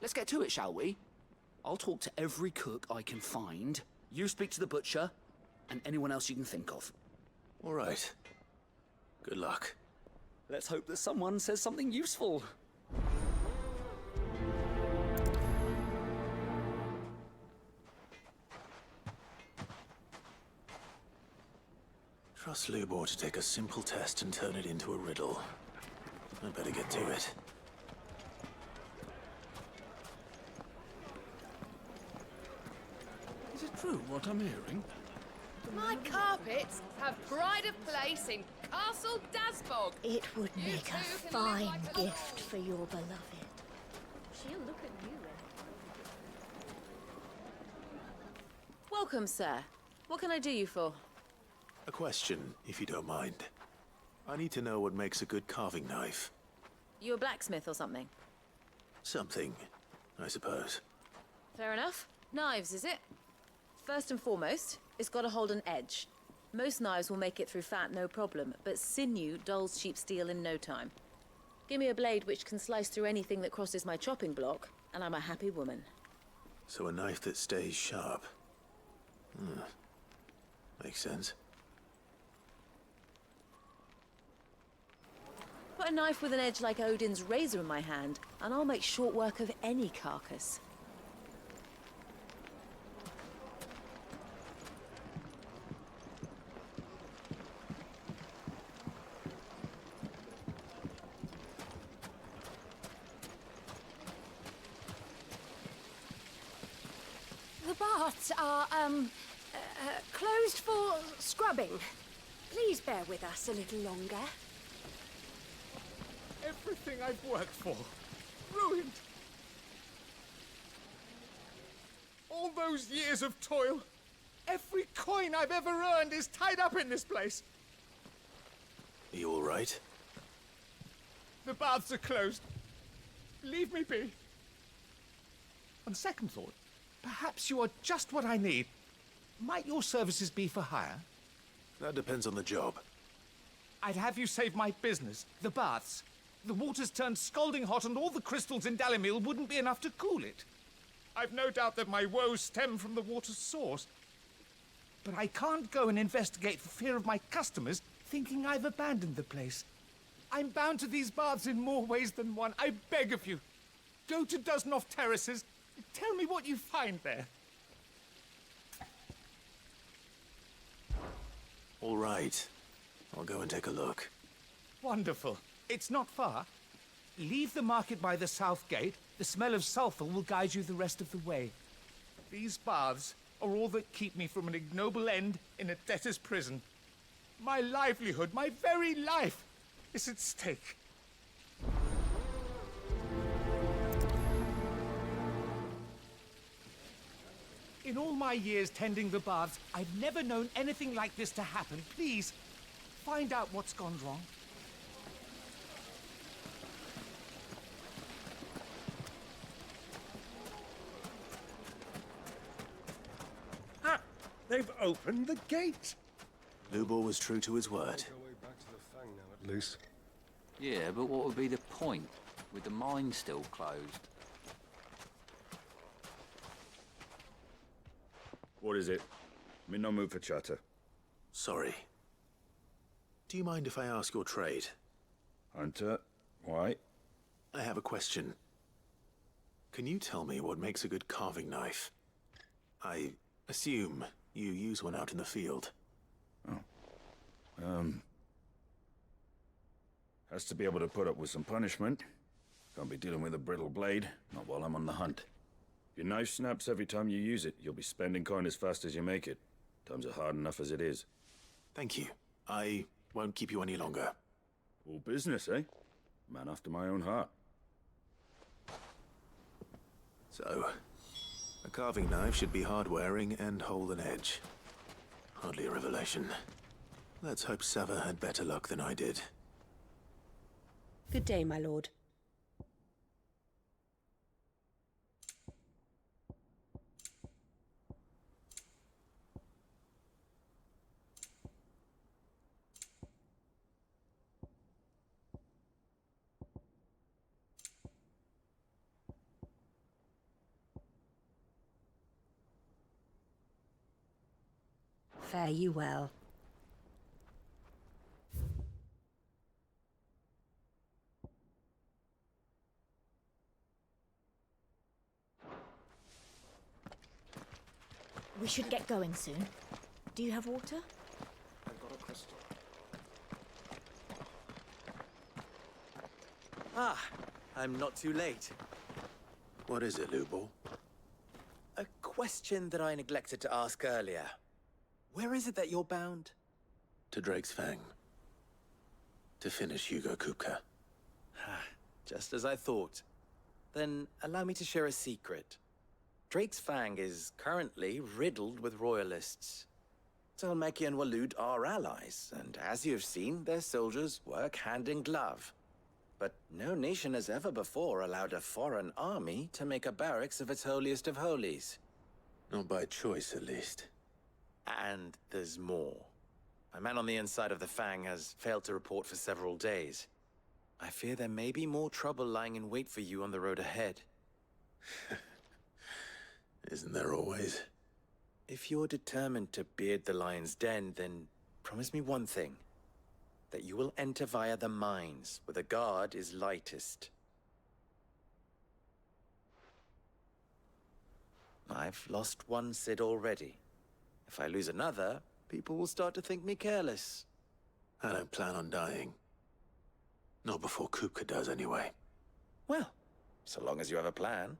Let's get to it, shall we? I'll talk to every cook I can find. You speak to the butcher, and anyone else you can think of. All right. Good luck. Let's hope that someone says something useful. Trust Lubor to take a simple test and turn it into a riddle. I'd better get to it. Is it true what I'm hearing? My carpets have pride of place in Castle Dasbog. It would You make a two can live fine like a gift for your beloved. She'll look at you Welcome, sir. What can I do you for? A question, if you don't mind. I need to know what makes a good carving knife. You a blacksmith or something? Something, I suppose. Fair enough. Knives, is it? First and foremost, it's got to hold an edge. Most knives will make it through fat, no problem, but sinew dulls cheap steel in no time. Give me a blade which can slice through anything that crosses my chopping block, and I'm a happy woman. So a knife that stays sharp. Makes sense. Put a knife with an edge like Odin's razor in my hand, and I'll make short work of any carcass. The baths are, closed for scrubbing. Please bear with us a little longer. Everything I've worked for. Ruined. All those years of toil. Every coin I've ever earned is tied up in this place. Are you all right? The baths are closed. Leave me be. On second thought, perhaps you are just what I need. Might your services be for hire? That depends on the job. I'd have you save my business, the baths. The water's turned scalding hot and all the crystals in Dalamil wouldn't be enough to cool it. I've no doubt that my woes stem from the water's source. But I can't go and investigate for fear of my customers thinking I've abandoned the place. I'm bound to these baths in more ways than one. I beg of you, go to Dusnoff Terraces. Tell me what you find there. All right. I'll go and take a look. Wonderful. It's not far. Leave the market by the south gate. The smell of sulfur will guide you the rest of the way. These baths are all that keep me from an ignoble end in a debtor's prison. My livelihood, my very life, is at stake. In all my years tending the baths, I've never known anything like this to happen. Please, find out what's gone wrong. Ah! They've opened the gate! Lubor was true to his word. At least. Yeah, but what would be the point, with the mine still closed? What is it? I'm in no mood for chatter. Sorry. Do you mind if I ask your trade? Hunter, why? I have a question. Can you tell me what makes a good carving knife? I assume you use one out in the field. Has to be able to put up with some punishment. Can't be dealing with a brittle blade, not while I'm on the hunt. If your knife snaps every time you use it, you'll be spending coin as fast as you make it. Times are hard enough as it is. Thank you. I won't keep you any longer. All business, eh? Man after my own heart. So, a carving knife should be hard-wearing and hold an edge. Hardly a revelation. Let's hope Sava had better luck than I did. Good day, my lord. Fare you well. We should get going soon. Do you have water? I've got a crystal. Ah, I'm not too late. What is it, Lubor? A question that I neglected to ask earlier. Where is it that you're bound? To Drake's Fang. To finish Hugo Kupka. Just as I thought. Then allow me to share a secret. Drake's Fang is currently riddled with royalists. Talmeki and Walud are allies, and as you've seen, their soldiers work hand in glove. But no nation has ever before allowed a foreign army to make a barracks of its holiest of holies. Not by choice, at least. And there's more. A man on the inside of the Fang has failed to report for several days. I fear there may be more trouble lying in wait for you on the road ahead. Isn't there always? If you're determined to beard the lion's den, then promise me one thing. That you will enter via the mines, where the guard is lightest. I've lost one Cid already. If I lose another, people will start to think me careless. I don't plan on dying. Not before Kupka does, anyway. Well, so long as you have a plan.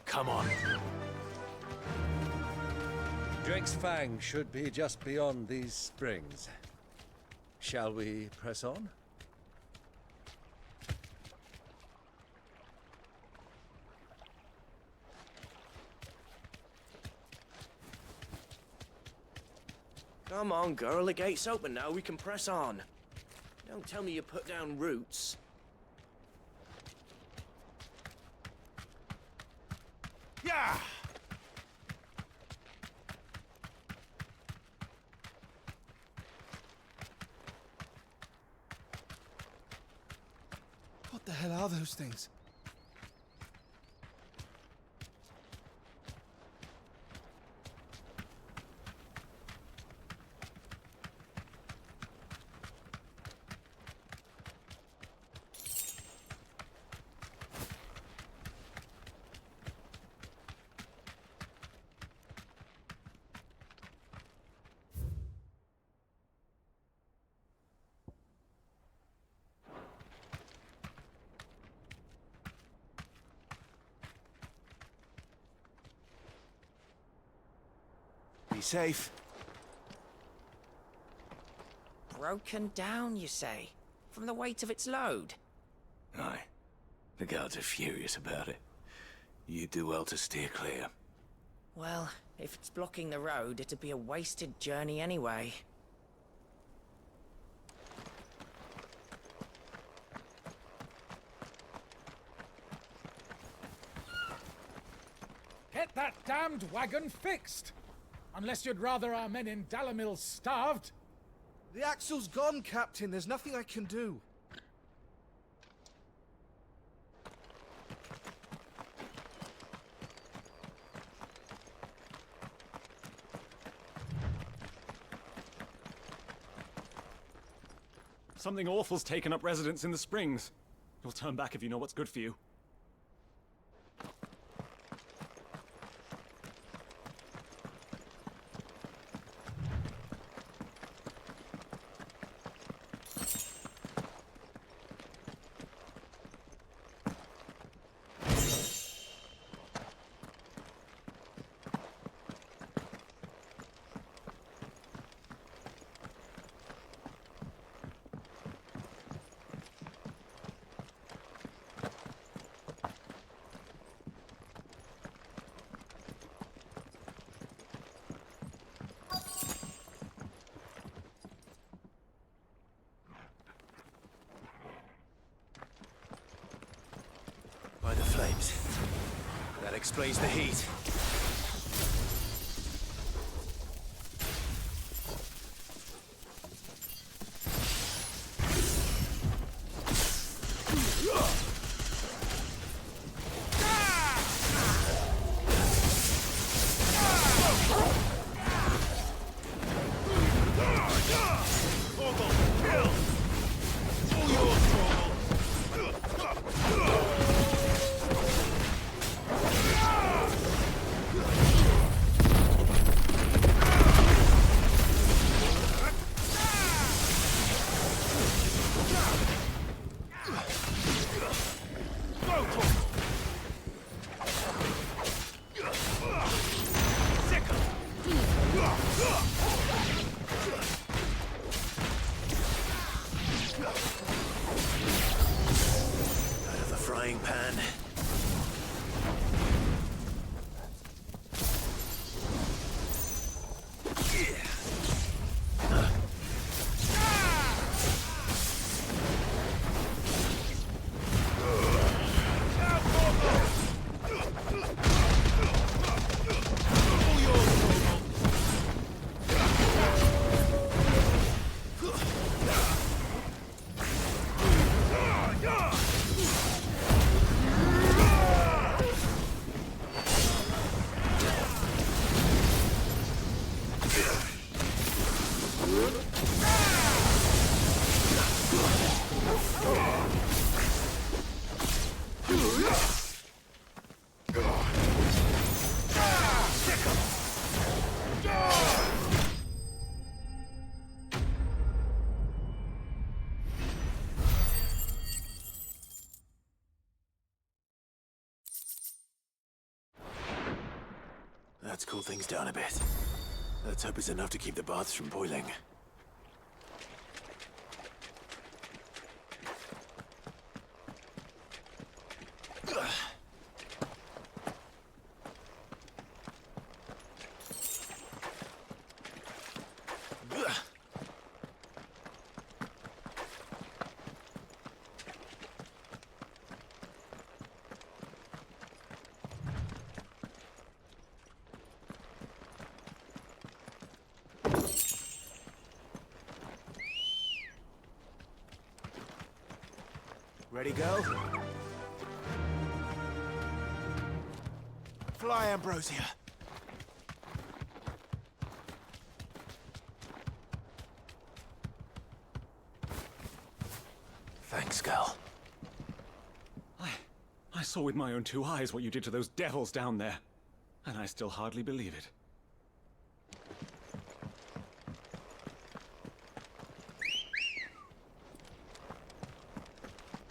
Come on. Drake's Fang should be just beyond these springs. Shall we press on? Come on, girl, the gate's open now, we can press on. Don't tell me you put down roots. Yeah! What the hell are those things? Be safe. Broken down, you say? From the weight of its load? Aye. The guards are furious about it. You do well to steer clear. Well, if it's blocking the road, it'd be a wasted journey anyway. Get that damned wagon fixed! Unless you'd rather our men in Dalamil starved. The axle's gone, Captain. There's nothing I can do. Something awful's taken up residence in the springs. You'll turn back if you know what's good for you. By the flames. That explains the heat. Let's cool things down a bit. Let's hope it's enough to keep the baths from boiling. Ready, girl? Fly, Ambrosia. Thanks, girl. I saw with my own two eyes what you did to those devils down there, and I still hardly believe it.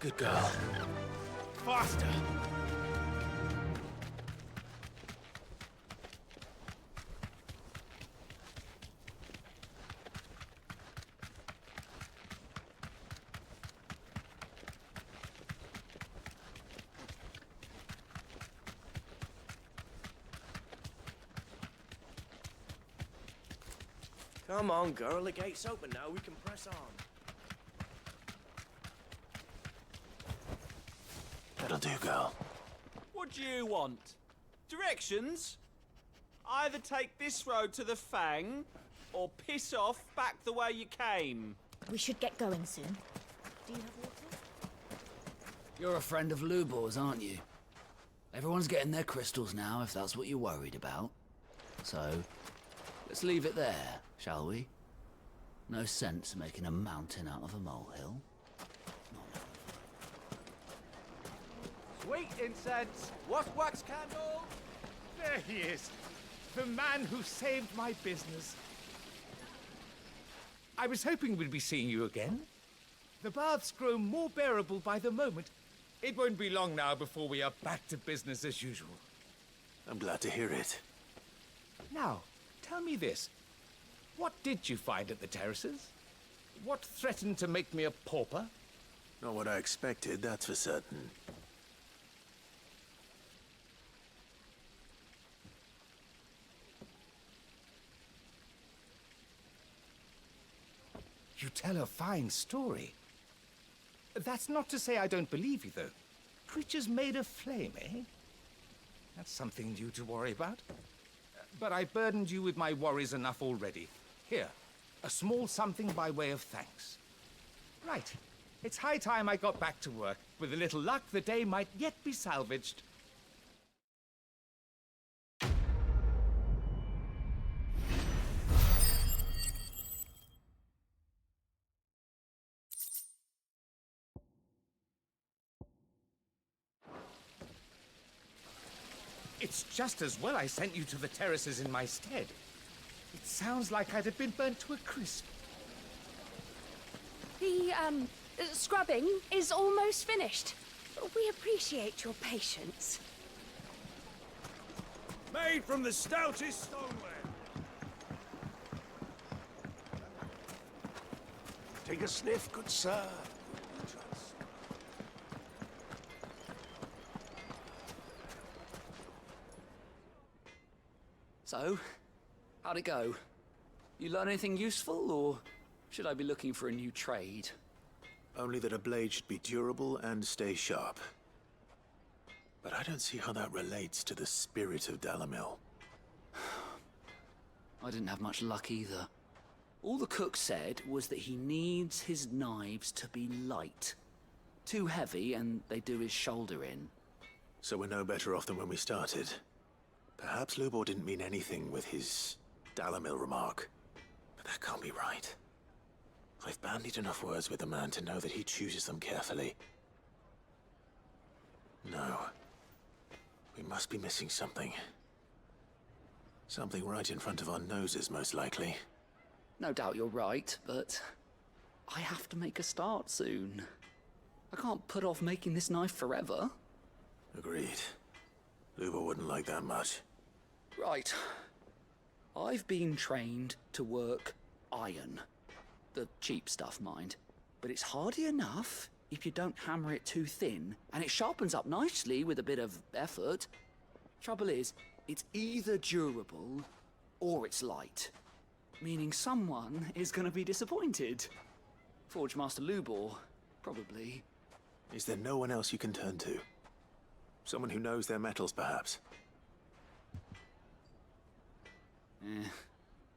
Good girl. Faster! Come on, girl. The gate's open now. We can press on. That'll do, girl. What do you want? Directions? Either take this road to the Fang, or piss off back the way you came. We should get going soon. Do you have water? You're a friend of Lubor's, aren't you? Everyone's getting their crystals now, if that's what you're worried about. So, let's leave it there, shall we? No sense making a mountain out of a molehill. Sweet incense! What wax candle? There he is. The man who saved my business. I was hoping we'd be seeing you again. The baths grow more bearable by the moment. It won't be long now before we are back to business as usual. I'm glad to hear it. Now, tell me this. What did you find at the terraces? What threatened to make me a pauper? Not what I expected, that's for certain. You tell a fine story. That's not to say I don't believe you, though. Creatures made of flame, eh? That's something new to worry about. But I burdened you with my worries enough already. Here, a small something by way of thanks. Right. It's high time I got back to work. With a little luck, the day might yet be salvaged. It's just as well I sent you to the terraces in my stead. It sounds like I'd have been burnt to a crisp. The, scrubbing is almost finished. We appreciate your patience. Made from the stoutest stoneware. Take a sniff, good sir. So, how'd it go? You learn anything useful, or should I be looking for a new trade? Only that a blade should be durable and stay sharp. But I don't see how that relates to the spirit of Dalamil. I didn't have much luck either. All the cook said was that he needs his knives to be light. Too heavy, and they do his shoulder in. So we're no better off than when we started. Perhaps Lubor didn't mean anything with his Dalamil remark. But that can't be right. I've bandied enough words with the man to know that he chooses them carefully. No. We must be missing something. Something right in front of our noses, most likely. No doubt you're right, but I have to make a start soon. I can't put off making this knife forever. Agreed. Lubor wouldn't like that much. Right. I've been trained to work iron. The cheap stuff, mind. But it's hardy enough if you don't hammer it too thin, and it sharpens up nicely with a bit of effort. Trouble is, it's either durable or it's light. Meaning someone is gonna be disappointed. Forge Master Lubor, probably. Is there no one else you can turn to? Someone who knows their metals, perhaps?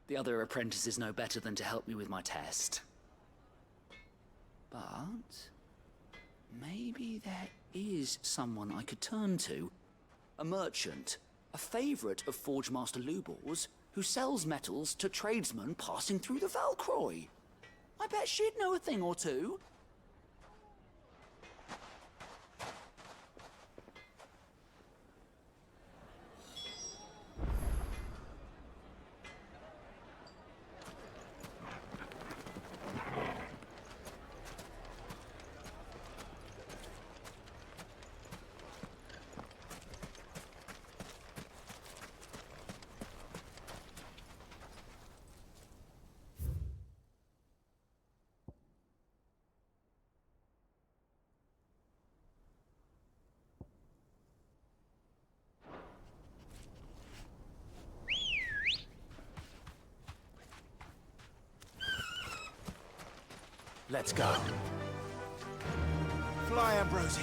The other apprentices know better than to help me with my test. But... Maybe there is someone I could turn to. A merchant, a favourite of Forge Master Lubor's, who sells metals to tradesmen passing through the Velkroy. I bet she'd know a thing or two. Let's go. Fly, Ambrosia.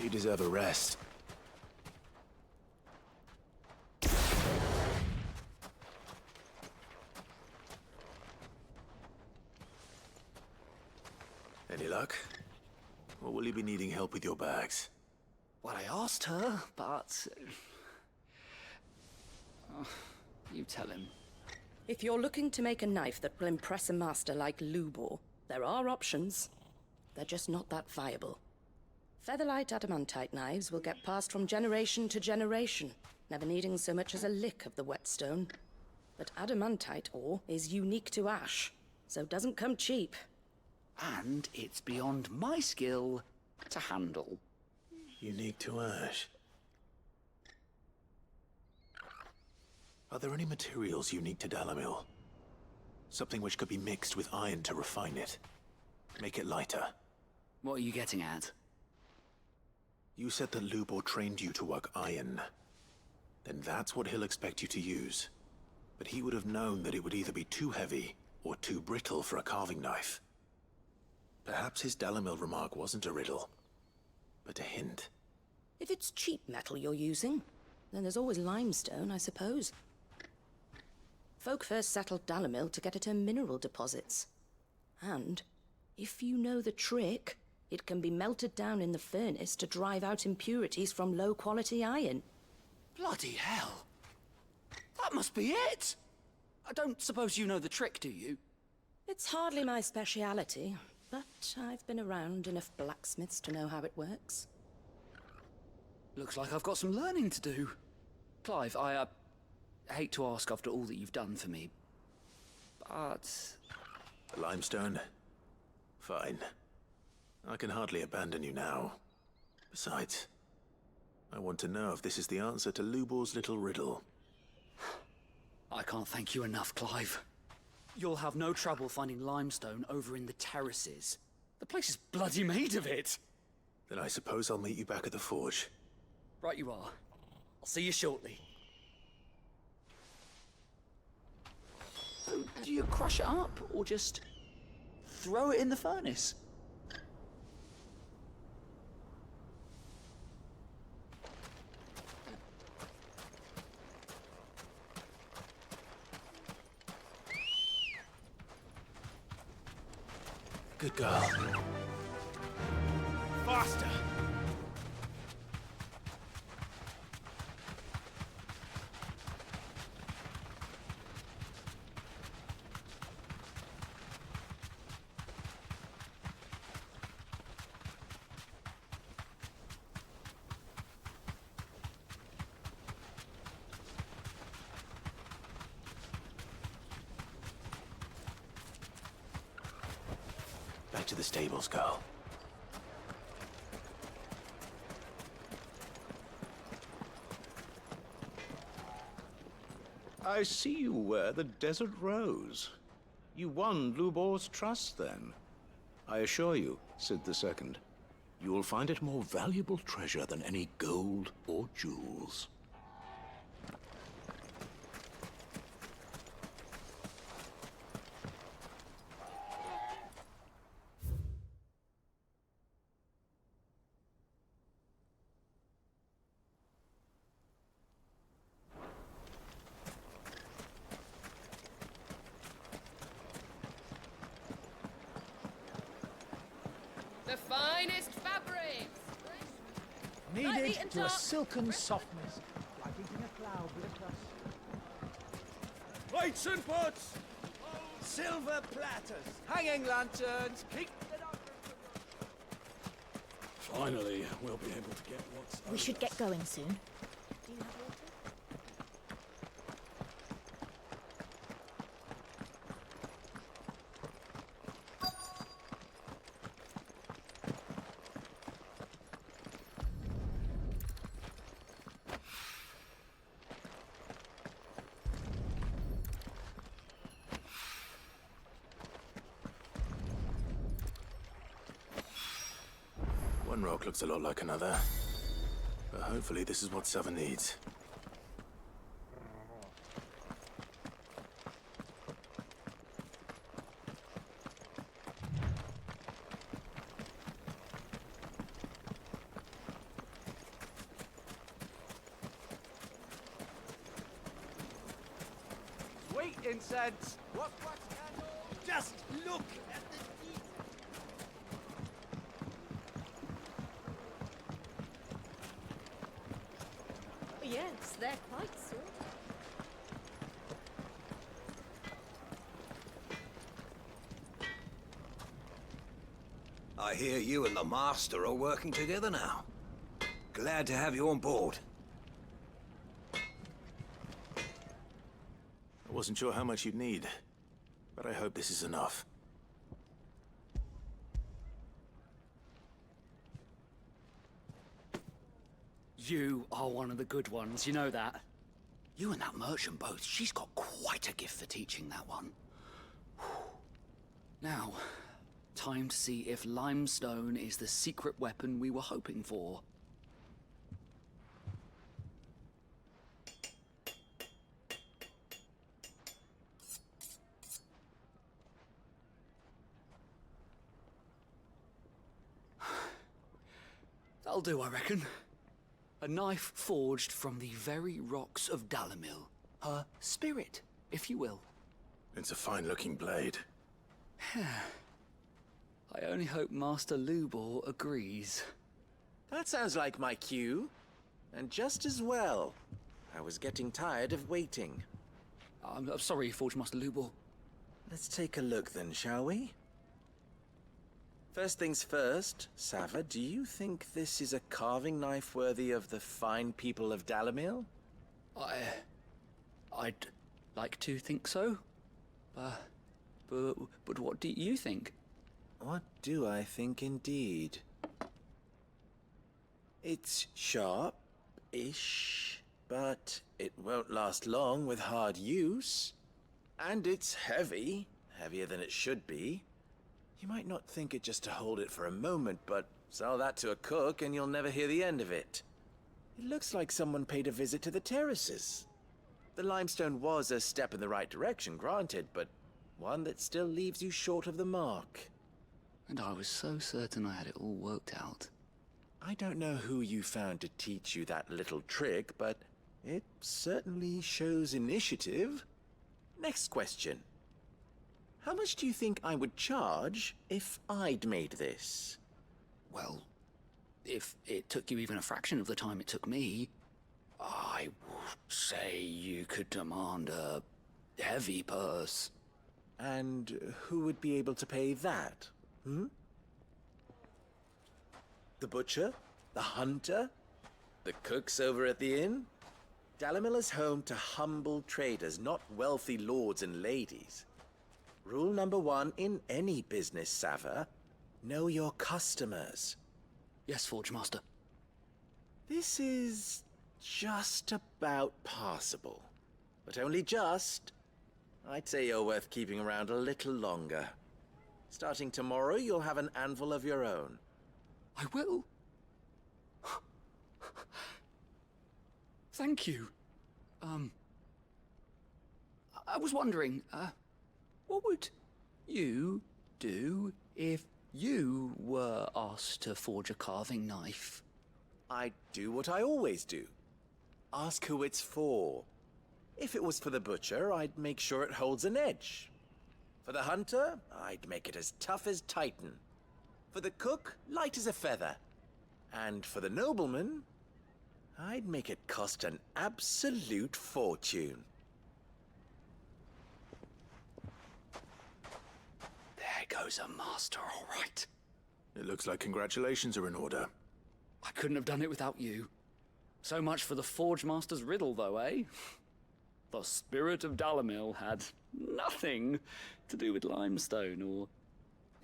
You deserve a rest. Any luck? Or will you be needing help with your bags? Well, I asked her, but... you tell him. If you're looking to make a knife that will impress a master like Lubor, there are options. They're just not that viable. Featherlight adamantite knives will get passed from generation to generation, never needing so much as a lick of the whetstone. But adamantite ore is unique to ash, so doesn't come cheap. And it's beyond my skill to handle. Unique to ash. Are there any materials unique to Dalamil? Something which could be mixed with iron to refine it. Make it lighter. What are you getting at? You said that Lubor trained you to work iron. Then that's what he'll expect you to use. But he would have known that it would either be too heavy or too brittle for a carving knife. Perhaps his Dalamil remark wasn't a riddle, but a hint. If it's cheap metal you're using, then there's always limestone, I suppose. Folk first settled Dalamil to get at her mineral deposits. And, if you know the trick, it can be melted down in the furnace to drive out impurities from low-quality iron. Bloody hell! That must be it! I don't suppose you know the trick, do you? It's hardly my speciality, but I've been around enough blacksmiths to know how it works. Looks like I've got some learning to do. Clive, I hate to ask after all that you've done for me, but... The limestone? Fine. I can hardly abandon you now. Besides, I want to know if this is the answer to Lubor's little riddle. I can't thank you enough, Clive. You'll have no trouble finding limestone over in the terraces. The place is bloody made of it. Then I suppose I'll meet you back at the forge. Right you are. I'll see you shortly. So, do you crush it up, or just throw it in the furnace? Good girl. Faster! Back to the stables, girl. I see you wear the Desert Rose. You won Lubor's trust, then. I assure you, Sid II, You will find it more valuable treasure than any gold or jewels. The finest fabrics! Kneaded to a silken softness, like eating a cloud with a crust. Plates and pots! Silver platters, hanging lanterns, keep Finally, we'll be able to get what's We should get going soon. One rock looks a lot like another. But hopefully this is what Sava needs. sweet incense. What candle? Just look at the detail. Yes, they're quite sweet. I hear you and the Master are working together now. Glad to have you on board. I wasn't sure how much you'd need, but I hope this is enough. You are one of the good ones, you know that? You and that merchant both, she's got quite a gift for teaching, that one. Now, time to see if limestone is the secret weapon we were hoping for. That'll do, I reckon. A knife forged from the very rocks of Dalamil. Her spirit, if you will. It's a fine-looking blade. I only hope Master Lubor agrees. That sounds like my cue. And just as well. I was getting tired of waiting. I'm sorry, Forge Master Lubor. Let's take a look then, shall we? First things first, Sava, do you think this is a carving knife worthy of the fine people of Dalamil? I'd like to think so. But what do you think? What do I think indeed? It's sharp-ish, but it won't last long with hard use. And it's heavy, heavier than it should be. You might not think it just to hold it for a moment, but sell that to a cook and you'll never hear the end of it. It looks like someone paid a visit to the terraces. The limestone was a step in the right direction, granted, but one that still leaves you short of the mark. And I was so certain I had it all worked out. I don't know who you found to teach you that little trick, but it certainly shows initiative. Next question. How much do you think I would charge if I'd made this? Well, if it took you even a fraction of the time it took me, I would say you could demand a heavy purse. And who would be able to pay that? The butcher? The hunter? The cooks over at the inn? Dalamil is home to humble traders, not wealthy lords and ladies. Rule number 1 in any business, Sava. Know your customers. Yes, Forge Master. This is just about passable. But only just. I'd say you're worth keeping around a little longer. Starting tomorrow, you'll have an anvil of your own. I will. Thank you. I was wondering, what would you do if you were asked to forge a carving knife? I'd do what I always do. Ask who it's for. If it was for the butcher, I'd make sure it holds an edge. For the hunter, I'd make it as tough as Titan. For the cook, light as a feather. And for the nobleman, I'd make it cost an absolute fortune. There goes a master, all right. It looks like congratulations are in order. I couldn't have done it without you. So much for the Forge Master's riddle, though, eh? The spirit of Dalamil had nothing to do with limestone or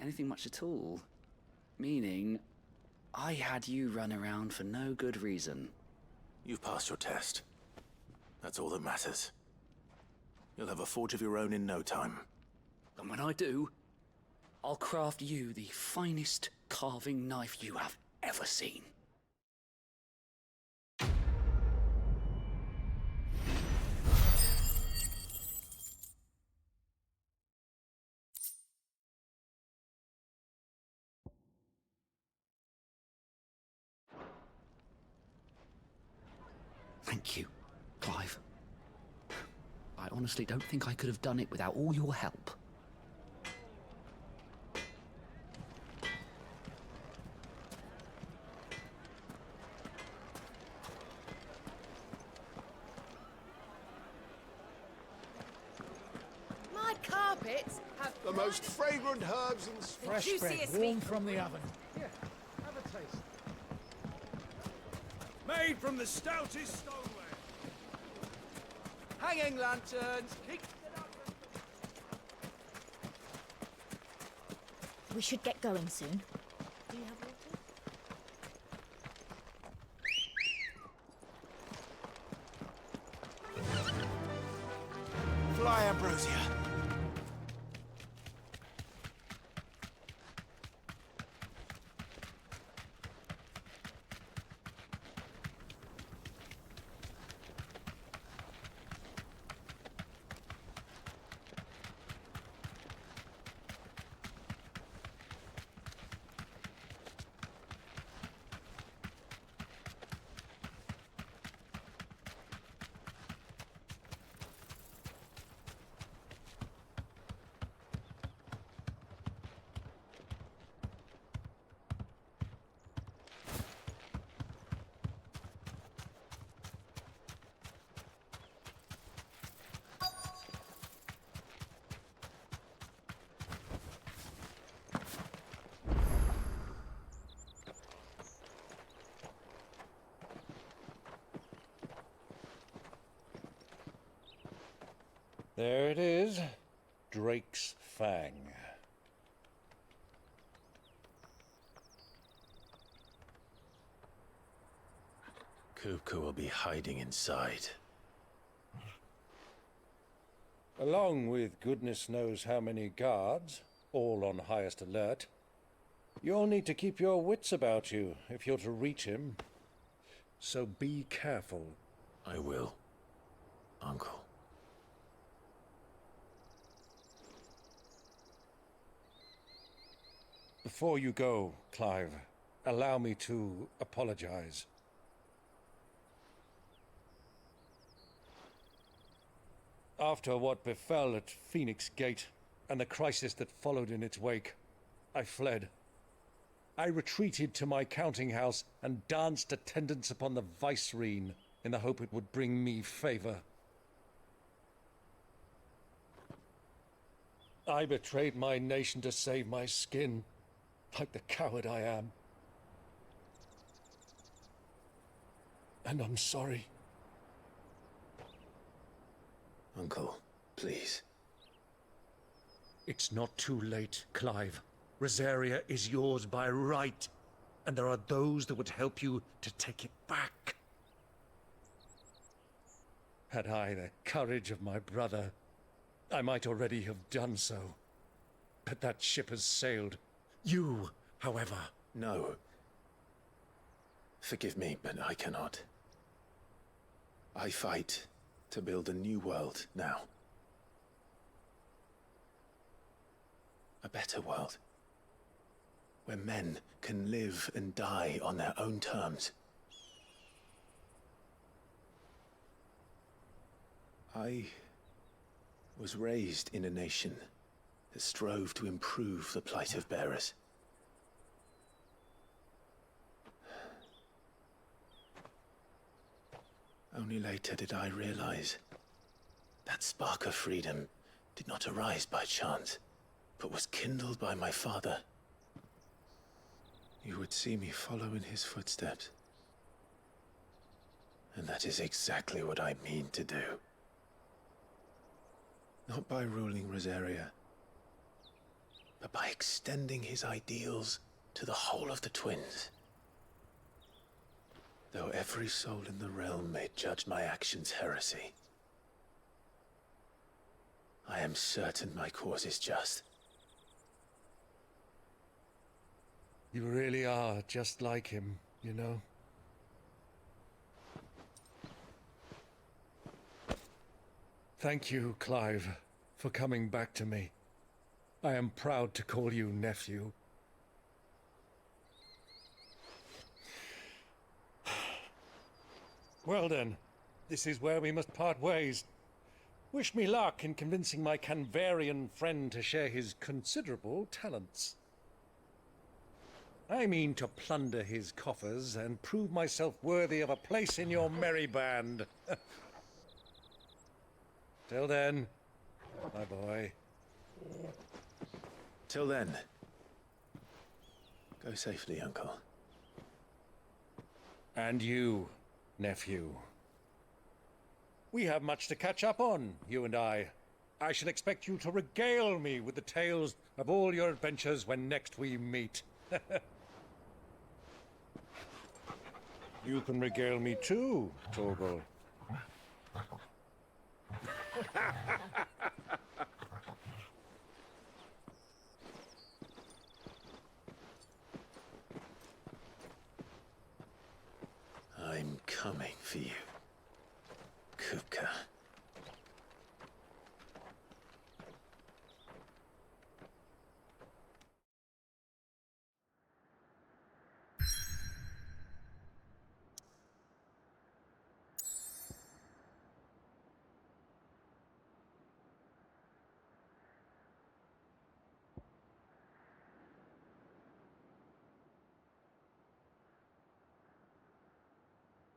anything much at all. Meaning, I had you run around for no good reason. You've passed your test. That's all that matters. You'll have a forge of your own in no time. And when I do, I'll craft you the finest carving knife you have ever seen. Thank you, Clive. I honestly don't think I could have done it without all your help. My carpets have The most fragrant herbs and Fresh bread, warm from the oven. Here, have a taste. made from the stoutest stoneware. Hanging lanterns. We should get going soon. Do you have water? Fly, Ambrosia. There it is. Drake's Fang. Kupka will be hiding inside. Along with goodness knows how many guards, all on highest alert. You'll need to keep your wits about you if you're to reach him. So be careful. I will, Uncle. Before you go, Clive, allow me to apologize. After what befell at Phoenix Gate and the crisis that followed in its wake, I fled. I retreated to my counting house and danced attendance upon the vicereine in the hope it would bring me favor. I betrayed my nation to save my skin, like the coward I am. And I'm sorry. Uncle, please. It's not too late, Clive. Rosaria is yours by right, and there are those that would help you to take it back. Had I the courage of my brother, I might already have done so. But that ship has sailed. You, however... No. Forgive me, but I cannot. I fight to build a new world now. A better world. Where men can live and die on their own terms. I was raised in a nation that strove to improve the plight of bearers. Only later did I realize that spark of freedom did not arise by chance, but was kindled by my father. You would see me follow in his footsteps. And that is exactly what I mean to do. Not by ruling Rosaria, but by extending his ideals to the whole of the twins. Though every soul in the realm may judge my actions heresy, I am certain my cause is just. You really are just like him, you know? Thank you, Clive, for coming back to me. I am proud to call you nephew. Well then, this is where we must part ways. Wish me luck in convincing my Canvarian friend to share his considerable talents. I mean to plunder his coffers and prove myself worthy of a place in your merry band. Till then, my boy. Till then, go safely, Uncle. And you, nephew. We have much to catch up on, you and I. I shall expect you to regale me with the tales of all your adventures when next we meet. You can regale me too, Torgal. I'm coming for you.